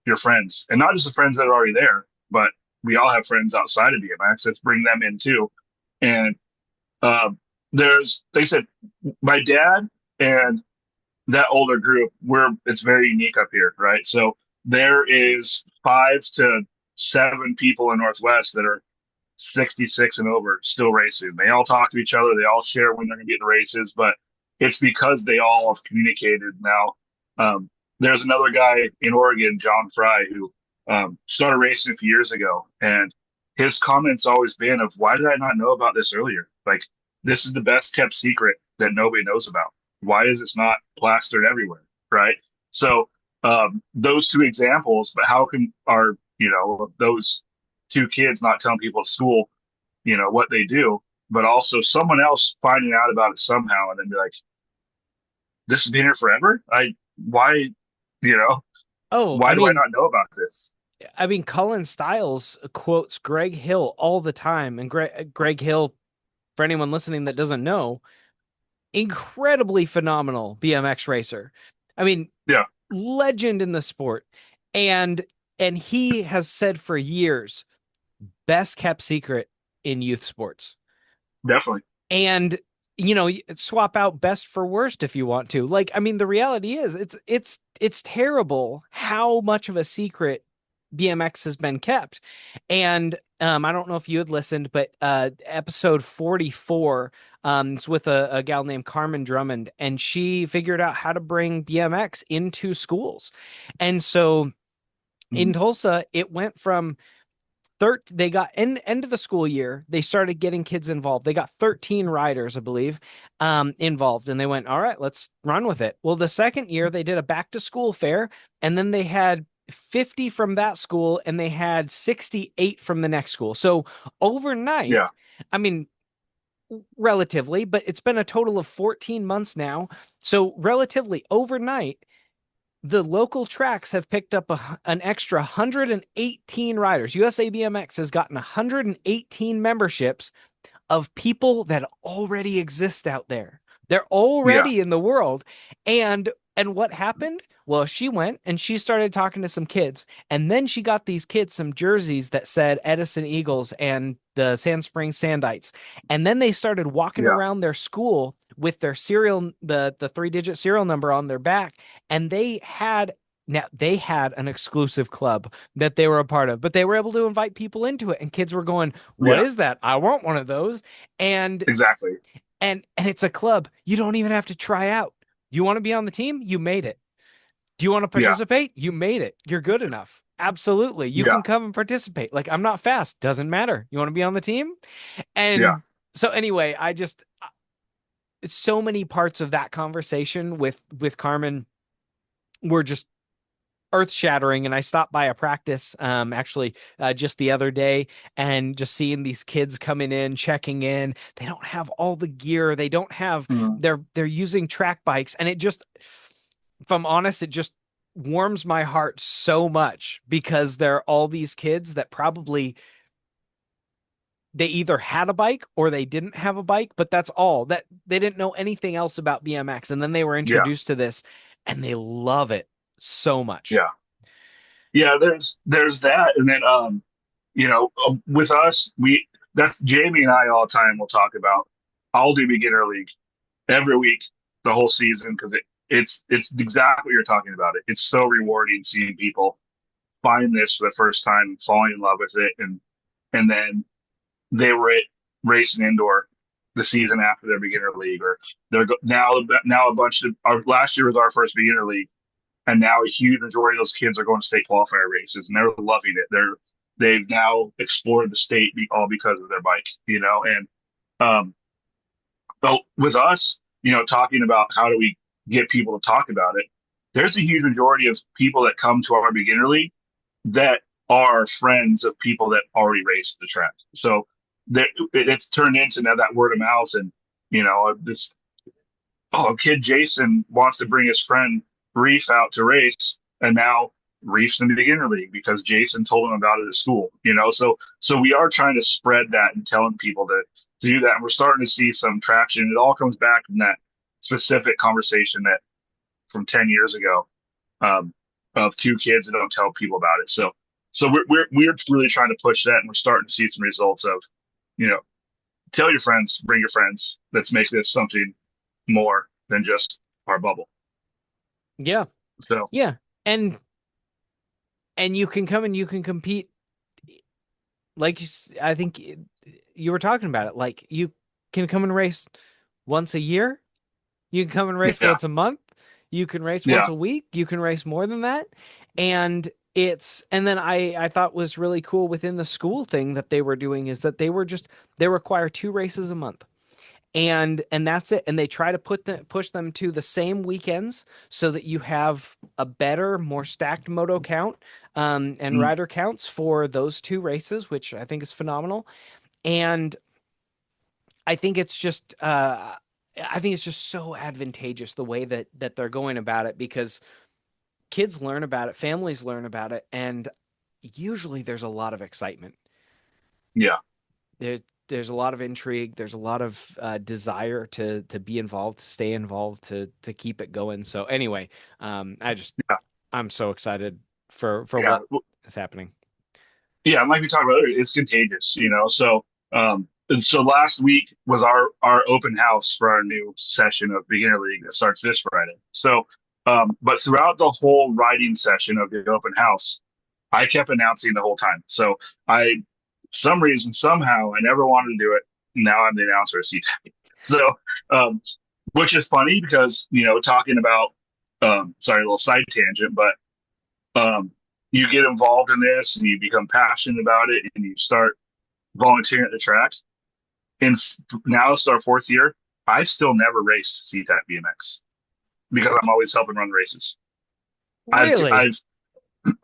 your friends, and not just the friends that are already there, but we all have friends outside of BMX. Let's bring them in too. And they said my dad and that older group, it's very unique up here, right? So there is 5 to 7 people in Northwest that are 66 and over still racing. They all talk to each other. They all share when they're going to be in the races, but it's because they all have communicated now. Um, there's another guy in Oregon, John Fry, who started racing a few years ago, and his comments always been of, why did I not know about this earlier? Like, this is the best kept secret that nobody knows about. Why is this not plastered everywhere? Right. So those two examples, but how can our, those two kids not telling people at school, what they do, but also someone else finding out about it somehow and then be like, this has been here forever? Why, you know, Oh, why do I not know about this? I mean, Cullen Styles quotes Greg Hill all the time, and Greg Hill, for anyone listening that doesn't know, incredibly phenomenal BMX racer. I mean, Yeah, legend in the sport, and he has said for years, best kept secret in youth sports. definitely. And swap out best for worst if you want to. Like, I mean, the reality is it's terrible how much of a secret BMX has been kept. And I don't know if you had listened, but episode 44, it's with a gal named Carmen Drummond, and she figured out how to bring BMX into schools. And so in Mhm. Tulsa, it went from they got end of the school year, they started getting kids involved. They got 13 riders, I believe, involved, and they went, all right, let's run with it. Well, the second year they did a back to school fair, and then they had 50 from that school and they had 68 from the next school. So overnight, Yeah, I mean, relatively, but it's been a total of 14 months now. So relatively overnight, the local tracks have picked up an extra 118 riders. USA BMX has gotten 118 memberships of people that already exist out there. They're yeah, already in the world. And what happened? Well, she went and she started talking to some kids. And then she got these kids some jerseys that said Edison Eagles and the Sand Springs Sandites. And then they started walking yeah, around their school with their serial, the 3-digit serial number on their back. And they had an exclusive club that they were a part of, but they were able to invite people into it. And kids were going, what yeah, is that? I want one of those. And exactly. it's a club. You don't even have to try out. You want to be on the team? You made it. Do you want to Yeah, participate? You made it. You're good enough. Absolutely. You yeah, can come and participate. Like, I'm not fast. Doesn't matter. You want to be on the team? yeah, And so anyway, so many parts of that conversation with Carmen were just earth shattering. And I stopped by a practice actually just the other day, and just seeing these kids coming in, checking in. They don't have all the gear. They don't have mhm, they're using track bikes, and it just, if I'm honest, it just warms my heart so much, because there are all these kids that probably they either had a bike or they didn't have a bike, but that's all. That they didn't know anything else about BMX, and then they were yeah, introduced to this and they love it so much. yeah, yeah. There's that, and then with us, that's Jamie and I all the time. We'll talk about. I'll do beginner league every week the whole season because it's exactly what you're talking about. It's so rewarding seeing people find this for the first time, falling in love with it, and then they were at racing indoor the season after their beginner league, or now a bunch of our last year was our first beginner league, and now a huge majority of those kids are going to state qualifier races, and they're loving it. They've now explored the state all because of their bike, and um, but with us, talking about how do we get people to talk about it, there's a huge majority of people that come to our beginner league that are friends of people that already raced the track. So it's turned into now that word of mouth, and this kid Jason wants to bring his friend Reef out to race, and now Reef's in the beginner league because Jason told him about it at school. So we are trying to spread that and telling people to do that, and we're starting to see some traction. It all comes back from that specific conversation that from 10 years ago, um, of two kids that don't tell people about it. So we're really trying to push that, and we're starting to see some results of, you know, tell your friends, bring your friends. Let's make this something more than just our bubble. Yeah. So Yeah. And you can come and you can compete like I think you were talking about it. Like you can come and race once a year. You can come and race yeah, once a month. You can race once yeah, a week. You can race more than that. And then I thought was really cool within the school thing that they were doing is that they require 2 races a month. And that's it. And they try to push them to the same weekends so that you have a better, more stacked moto count and mm, rider counts for those 2 races, which I think is phenomenal. And I think it's just I think it's just so advantageous the way that they're going about it because kids learn about it, families learn about it, and usually there's a lot of excitement. yeah, There, there's a lot of intrigue. There's a lot of desire to be involved, to stay involved, to keep it going. So anyway, yeah, I'm so excited for yeah. what is happening. Yeah, and like we talked about earlier, it's contagious, you know. So, and so last week was our open house for our new session of Beginner League that starts this Friday. So, but throughout the whole riding session of the open house, I kept announcing the whole time. So I, for some reason, somehow, I never wanted to do it. Now I'm the announcer of Seatac. So, um, which is funny because talking about, sorry, a little side tangent, but um, you get involved in this and you become passionate about it and you start volunteering at the track. And now it's our 4th year. I've still never raced Seatac BMX because I'm always helping run races. Really? I've,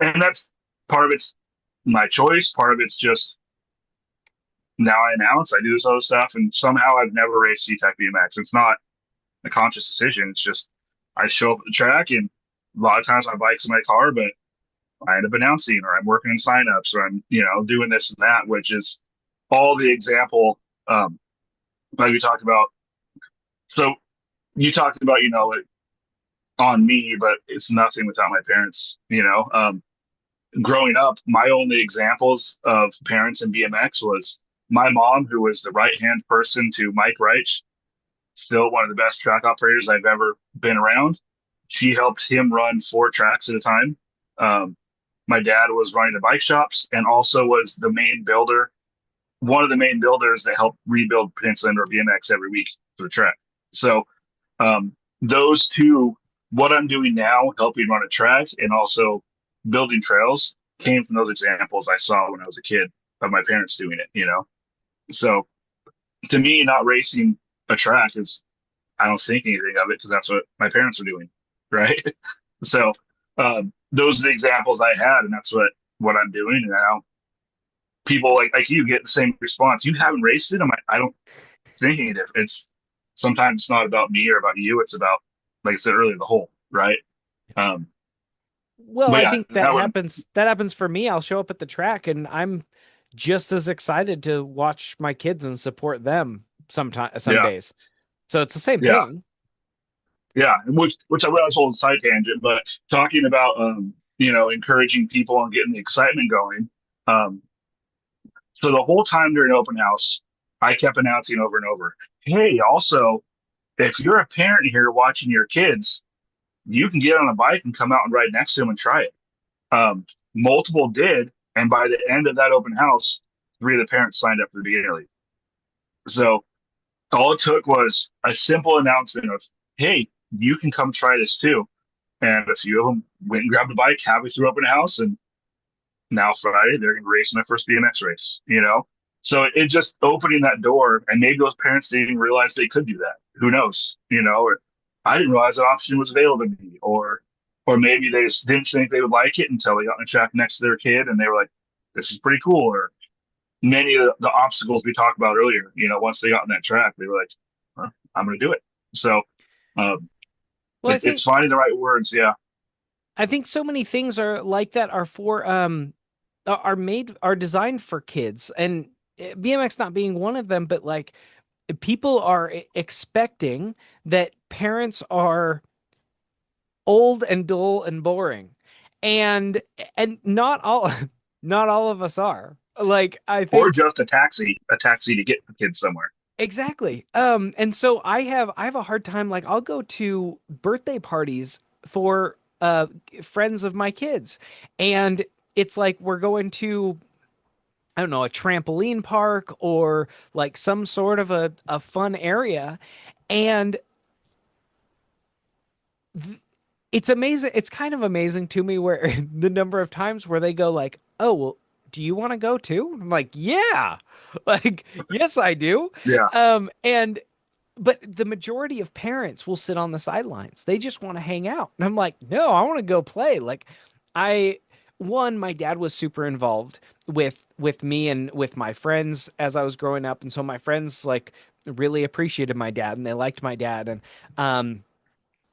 and that's part of it's my choice. Part of it's just now I announce I do this other stuff, and somehow I've never raced Seatac BMX. It's not a conscious decision. It's just I show up at the track, and a lot of times my bike's in my car, but I end up announcing, or I'm working in signups, or I'm doing this and that, which is all the example like we talked about. So you talked about it on me, but it's nothing without my parents. Growing up, my only examples of parents in BMX was my mom, who was the right hand person to Mike Reich, still one of the best track operators I've ever been around. She helped him run 4 tracks at a time. Um, my dad was running the bike shops and also was the main builder, one of the main builders that helped rebuild Peninsula Indoor BMX every week for the track. So those two, what I'm doing now, helping run a track and also building trails, came from those examples I saw when I was a kid of my parents doing it. So to me, not racing a track is, I don't think anything of it because that's what my parents were doing, right? So those are the examples I had, and that's what I'm doing. And now people like you get the same response. You haven't raced it. I don't think any different. It's sometimes it's not about me or about you. It's about, like I said earlier, the whole, right? Um, Well, but I yeah, think that that would, happens for me. I'll show up at the track and I'm just as excited to watch my kids and support them some yeah, days. So it's the same yeah, thing. yeah. Which I realize whole side tangent, but talking about encouraging people and getting the excitement going. Um, so the whole time during open house, I kept announcing over and over, "Hey, also, if you're a parent here watching your kids, you can get on a bike and come out and ride next to them and try it." Um, Multiple did, and by the end of that open house, 3 of the parents signed up for the beginner league. So all it took was a simple announcement of, "Hey, you can come try this too." And a few of them went and grabbed a bike halfway through open house, and now Friday they're going to race in their first BMX race. So it just opening that door, and maybe those parents didn't even realize they could do that. Who knows? Or I didn't realize that option was available to me, or maybe they just didn't think they would like it until they got on the track next to their kid, and they were like, "This is pretty cool." Or many of the obstacles we talked about earlier, once they got on that track, they were like, well, "I'm going to do it." So um, Well, it's finding the right words. Yeah, I think so many things are like that are designed for kids and BMX not being one of them, but like people are expecting that parents are old and dull and boring. And not all not all of us are. Like I or think just a taxi to get the kids somewhere. exactly. And so I have a hard time like I'll go to birthday parties for friends of my kids. And it's like we're going to, I don't know, a trampoline park or like some sort of a fun area. And it's amazing. It's kind of amazing to me where the number of times where they go like, "Oh, well, do you want to go too?" I'm like, "Yeah." Like, yes, I do. Yeah. And but the majority of parents will sit on the sidelines. They just want to hang out. And I'm like, "No, I want to go play." Like I my dad was super involved with me and with my friends as I was growing up, and so my friends like really appreciated my dad and they liked my dad and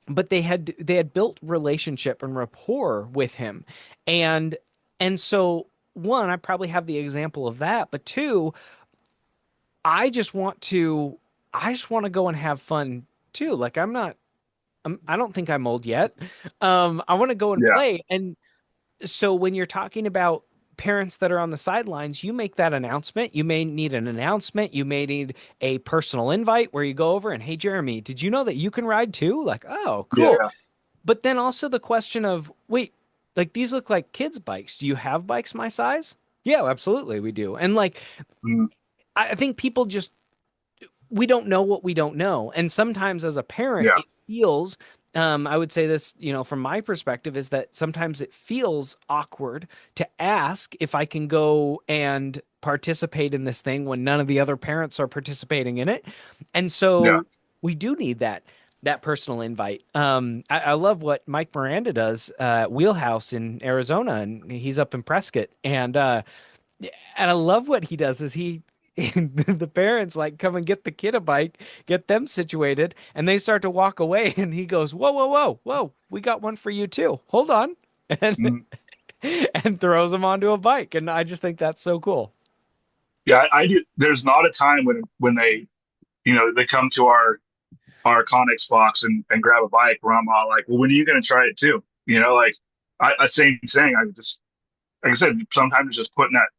but they had built relationship and rapport with him, and so one, I probably have the example of that, but two, I just want to I just want to go and have fun too. Like I don't think I'm old yet. I want to go and Yeah. play. And so when you're talking about parents that are on the sidelines, you make that announcement. You may need an announcement. You may need a personal invite where you go over and, hey, Jeremy, did you know that you can ride too? Like, oh, cool. Yeah. But then also the question of, wait, like these look like kids' bikes. Do you have bikes my size? Yeah, absolutely, we do. And like, Mm, I think people just we don't know what we don't know. And sometimes as a parent, yeah. it feels, I would say this, from my perspective, is that sometimes it feels awkward to ask if I can go and participate in this thing when none of the other parents are participating in it. And Yeah. so we do need that personal invite. I love what Mike Miranda does at Wheelhouse in Arizona, and he's up in Prescott. And I love what he does is the parents like come and get the kid a bike, get them situated, and they start to walk away and he goes, "Whoa, whoa, whoa, whoa, we got one for you too. Hold on." And Mm, and throws them onto a bike. And I just think that's so cool. yeah. I do. There's not a time when they, they come to our Connex box and grab a bike where I'm all like, well, when are you going to try it too? Like I same thing. I just, like I said, sometimes it's just putting that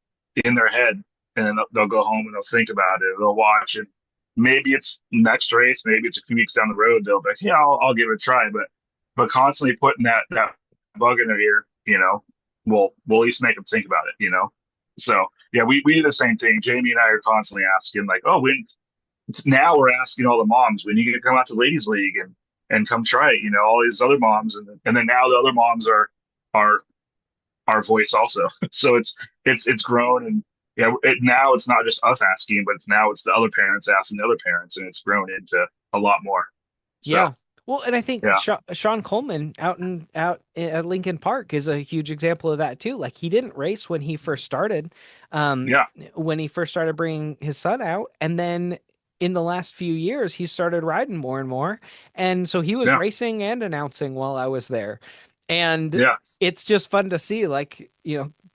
in their head, and then they'll go home and they'll think about it. They'll watch it. Maybe it's next race, maybe it's a few weeks down the road. They'll be like, yeah, I'll give it a try. But constantly putting that bug in their ear, will at least make them think about it. So yeah, we do the same thing. Jamie and I are constantly asking like, oh, now we're asking all the moms when you can come out to ladies league and come try it. All these other moms, and then now the other moms are our voice also. So it's grown, and yeah, now it's not just us asking, but it's the other parents asking the other parents, and it's grown into a lot more. So Yeah. Well, and I think yeah, Sean Coleman out at Lincoln Park is a huge example of that too. Like he didn't race when he first started, um, yeah, when he first started bringing his son out, and then in the last few years he started riding more and more, and so he was yeah, racing and announcing while I was there, and yeah, it's just fun to see. Like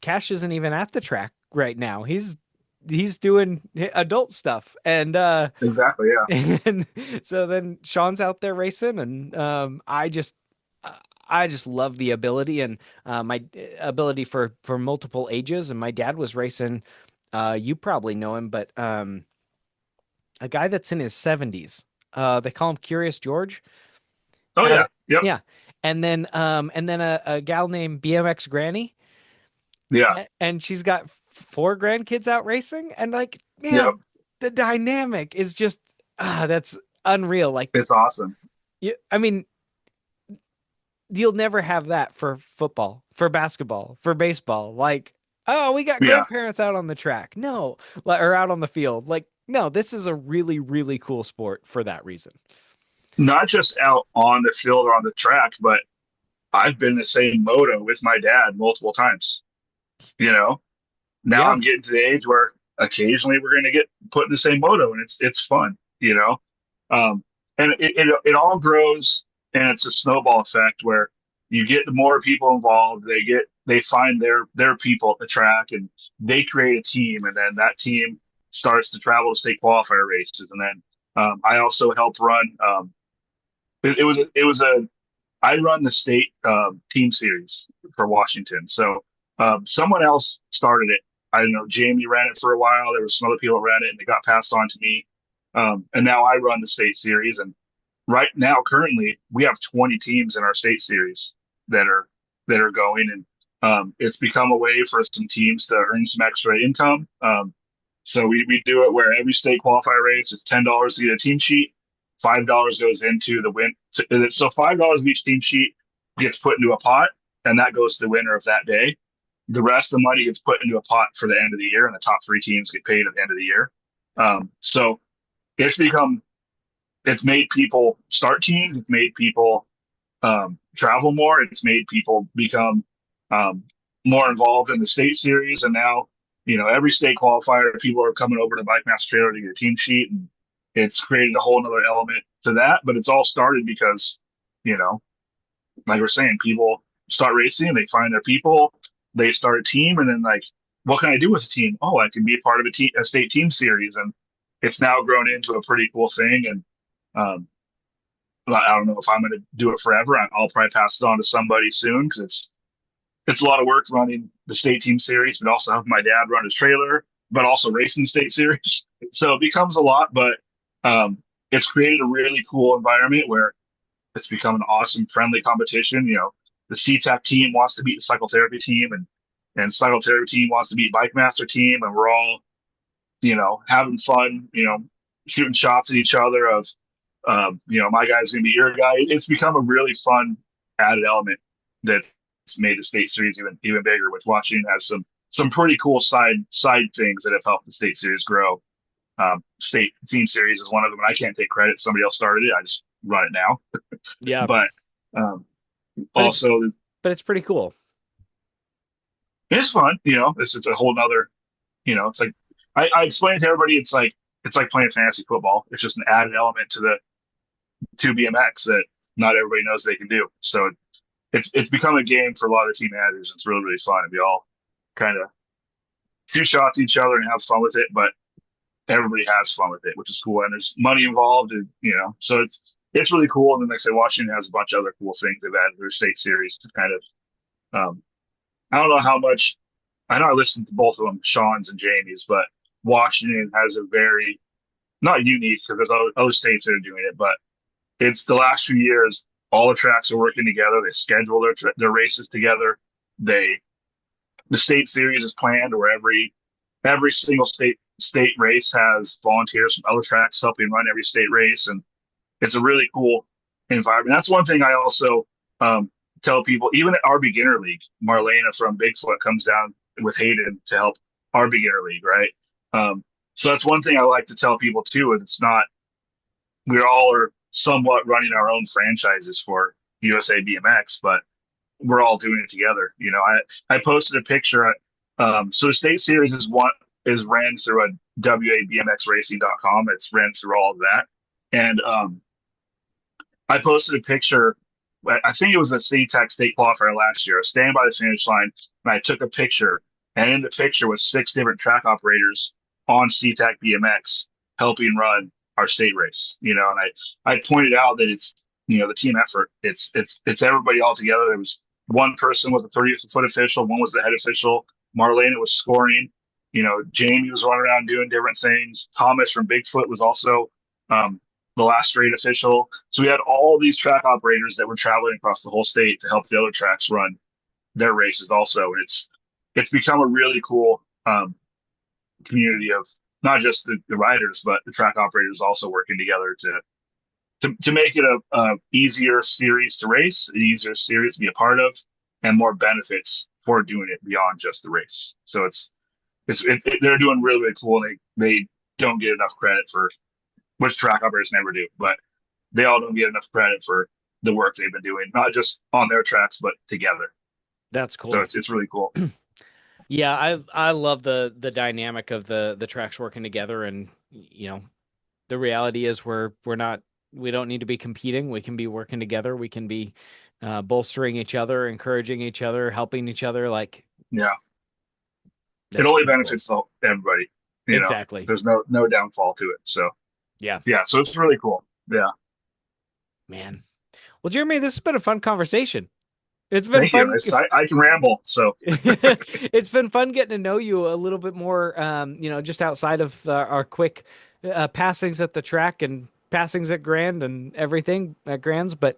Cash isn't even at the track right now. He's doing adult stuff, and exactly, yeah, and so then Sean's out there racing, and I just love the ability and my ability for multiple ages. And my dad was racing. You probably know him, but a guy that's in his 70s. They call him Curious George. oh Out yeah, of yep, yeah, and then a gal named BMX Granny, yeah, and she's got four grandkids out racing, and like yep, man, the dynamic is just that's unreal. Like it's awesome. I mean, you'll never have that for football, for basketball, for baseball. Like, oh, we got Yeah, grandparents out on the track. No, or out on the field. Like, no, this is a really, really cool sport for that reason. not just out on the field or on the track, but I've been the same moto with my dad multiple times. You know, now Yeah. I'm getting to the age where occasionally we're going to get put in the same moto, and it's fun. Um, and it all grows, and it's a snowball effect where you get more people involved. They find their people at the track, and they create a team, and then that team starts to travel to state qualifier races, and then I also help run. It was a I run the state team series for Washington. So someone else started it. I don't know. Jamie ran it for a while. There was some other people that ran it, and it got passed on to me. And now I run the state series, and right now, currently, we have 20 teams in our state series that are going, and it's become a way for some teams to earn some extra income. So we do it where every state qualifier race is $10 to get a team sheet. $5 goes into the win. So $5 of each team sheet gets put into a pot, and that goes to the winner of that day. The rest of the money gets put into a pot for the end of the year, and the top three teams get paid at the end of the year. So it's become it's made people start teams. It's made people travel more. It's made people become um, more involved in the state series. And now, every state qualifier, people are coming over to Bike Master Trailer to get a team sheet. And it's created a whole other element to that. But it's all started because, you know, like we're saying, people start racing, they find their people, they start a team, and then like, what can I do with a team? Oh, I can be a part of a state team series, and it's now grown into a pretty cool thing. And um, I don't know if I'm going to do it forever. I'll probably pass it on to somebody soon because it's a lot of work running the state team series, but also having my dad run his trailer, but also racing the state series. So it becomes a lot, but it's created a really cool environment where it's become an awesome, friendly competition. The Seatac team wants to beat the cycle therapy team, and cycle therapy team wants to beat bike master team, and we're all having fun, shooting shots at each other of, my guy's going to be your guy. It's become a really fun added element that's made the state series even bigger. Which Washington has some pretty cool side things that have helped the state series grow. State team series is one of them, and I can't take credit. Somebody else started it. I just run it now. Yeah, But um, but it's also, but it's pretty cool. it's fun. It's a whole nother. It's like I explain to everybody. It's like playing fantasy football. It's just an added element to the to BMX that not everybody knows they can do. So it's become a game for a lot of team managers. It's really really fun, and we all kind of shoot shots at each other and have fun with it. But everybody has fun with it, which is cool. And there's money involved, and so it's really cool. And then, like I say, Washington has a bunch of other cool things they've added to their state series to kind of. I don't know how much. I know I listened to both of them, Sean's and Jamie's, but Washington has a very not unique because there's other states that are doing it, but it's the last few years. All the tracks are working together. They schedule their races together. The state series is planned where every single state race has volunteers from other tracks helping run every state race, and it's a really cool environment. That's one thing I also tell people. Even at our beginner league, Marlena from Bigfoot comes down with Hayden to help our beginner league, right? So that's one thing I like to tell people too. And it's not we all are somewhat running our own franchises for USA BMX, but we're all doing it together. I posted a picture. So the state series is ran through a wabmxracing.com. It's ran through all of that, and I posted a picture. I think it was a Seatac state qualifier last year. I was standing by the finish line, and I took a picture. And in the picture was 6 different track operators on Seatac BMX helping run our state race. And I pointed out that it's the team effort. It's everybody all together. There was one person was the 30th foot official, one was the head official. Marlena was scoring. Jamie was running around doing different things. Thomas from Bigfoot was also the last straight official. So we had all these track operators that were traveling across the whole state to help the other tracks run their races also. And it's become a really cool community of not just the riders, but the track operators also working together to make it a easier series to race, an easier series to be a part of, and more benefits for doing it beyond just the race. So they're doing really really cool. They don't get enough credit for which track operators never do, but they all don't get enough credit for the work they've been doing, not just on their tracks but together. That's So cool. it's really cool. Yeah, I love the dynamic of the tracks working together, and the reality is we don't need to be competing. We can be working together. We can be bolstering each other, encouraging each other, helping each other. Like, Yeah, it that's only pretty cool. benefits everybody. Exactly. There's no downfall to it. So Yeah, yeah, so it's really cool. Yeah, man. Well, Jeremy, this has been a fun conversation. It's been thank you. fun. I can ramble. So It's been fun getting to know you a little bit more, just outside of our quick passings at the track. And passings at Grand and everything at Grands, but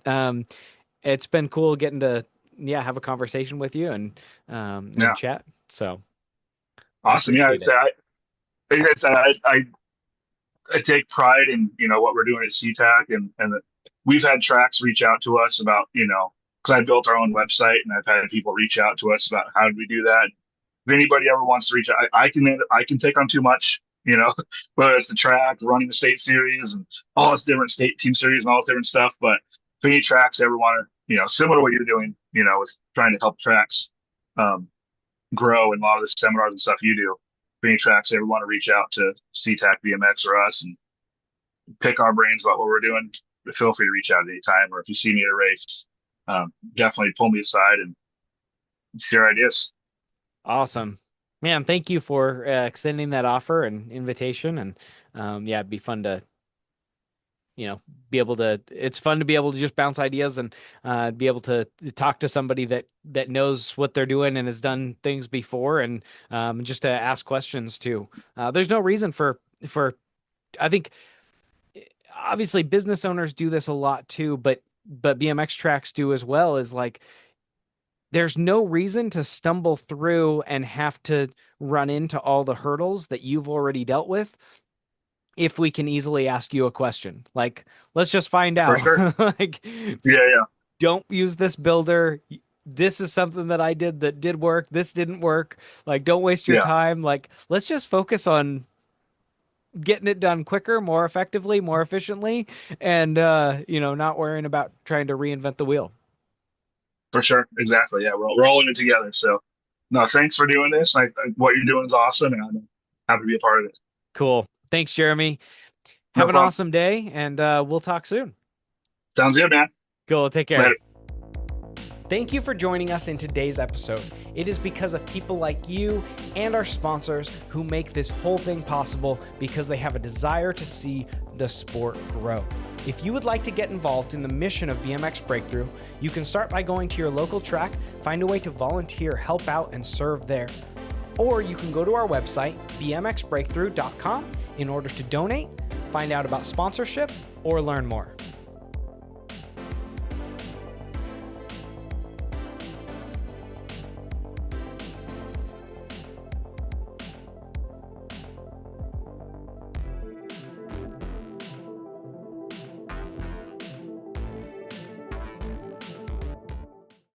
it's been cool getting to have a conversation with you and Yeah, chat. So I awesome. Yeah, appreciate it. like I said, I take pride in what we're doing at Seatac, and we've had tracks reach out to us about because I built our own website, and I've had people reach out to us about how do we do that. If anybody ever wants to reach out, I can take on too much, whether it's the track, running the state series, and all this different state team series and all this different stuff. But if any tracks ever want to, similar to what you're doing, with trying to help tracks um, grow and a lot of the seminars and stuff you do, if any tracks ever want to reach out to Seatac BMX or us and pick our brains about what we're doing, feel free to reach out at any time. Or if you see me at a race, definitely pull me aside and share ideas. Awesome. Man, thank you for extending that offer and invitation. And it'd be fun to, it's fun to be able to just bounce ideas and be able to talk to somebody that knows what they're doing and has done things before and just to ask questions too. There's no reason I think obviously business owners do this a lot too, but BMX tracks do as well, is like there's no reason to stumble through and have to run into all the hurdles that you've already dealt with if we can easily ask you a question. Like, let's just find For out. sure. Like, Yeah, yeah, don't use this builder. This is something that I did that did work. This didn't work. Like, don't waste your yeah, time. Like, let's just focus on getting it done quicker, more effectively, more efficiently, and not worrying about trying to reinvent the wheel. for sure. Exactly. Yeah, we're all in it together. So, no, thanks for doing this. What you're doing is awesome, and I'm happy to be a part of it. Cool. Thanks, Jeremy. No Have an problem. awesome day, and we'll talk soon. Sounds good, man. Cool. Take care. Later. Thank you for joining us in today's episode. It is because of people like you and our sponsors who make this whole thing possible, because they have a desire to see the sport grow. If you would like to get involved in the mission of BMX Breakthrough, you can start by going to your local track, find a way to volunteer, help out, and serve there. Or you can go to our website, bmxbreakthrough.com, in order to donate, find out about sponsorship, or learn more.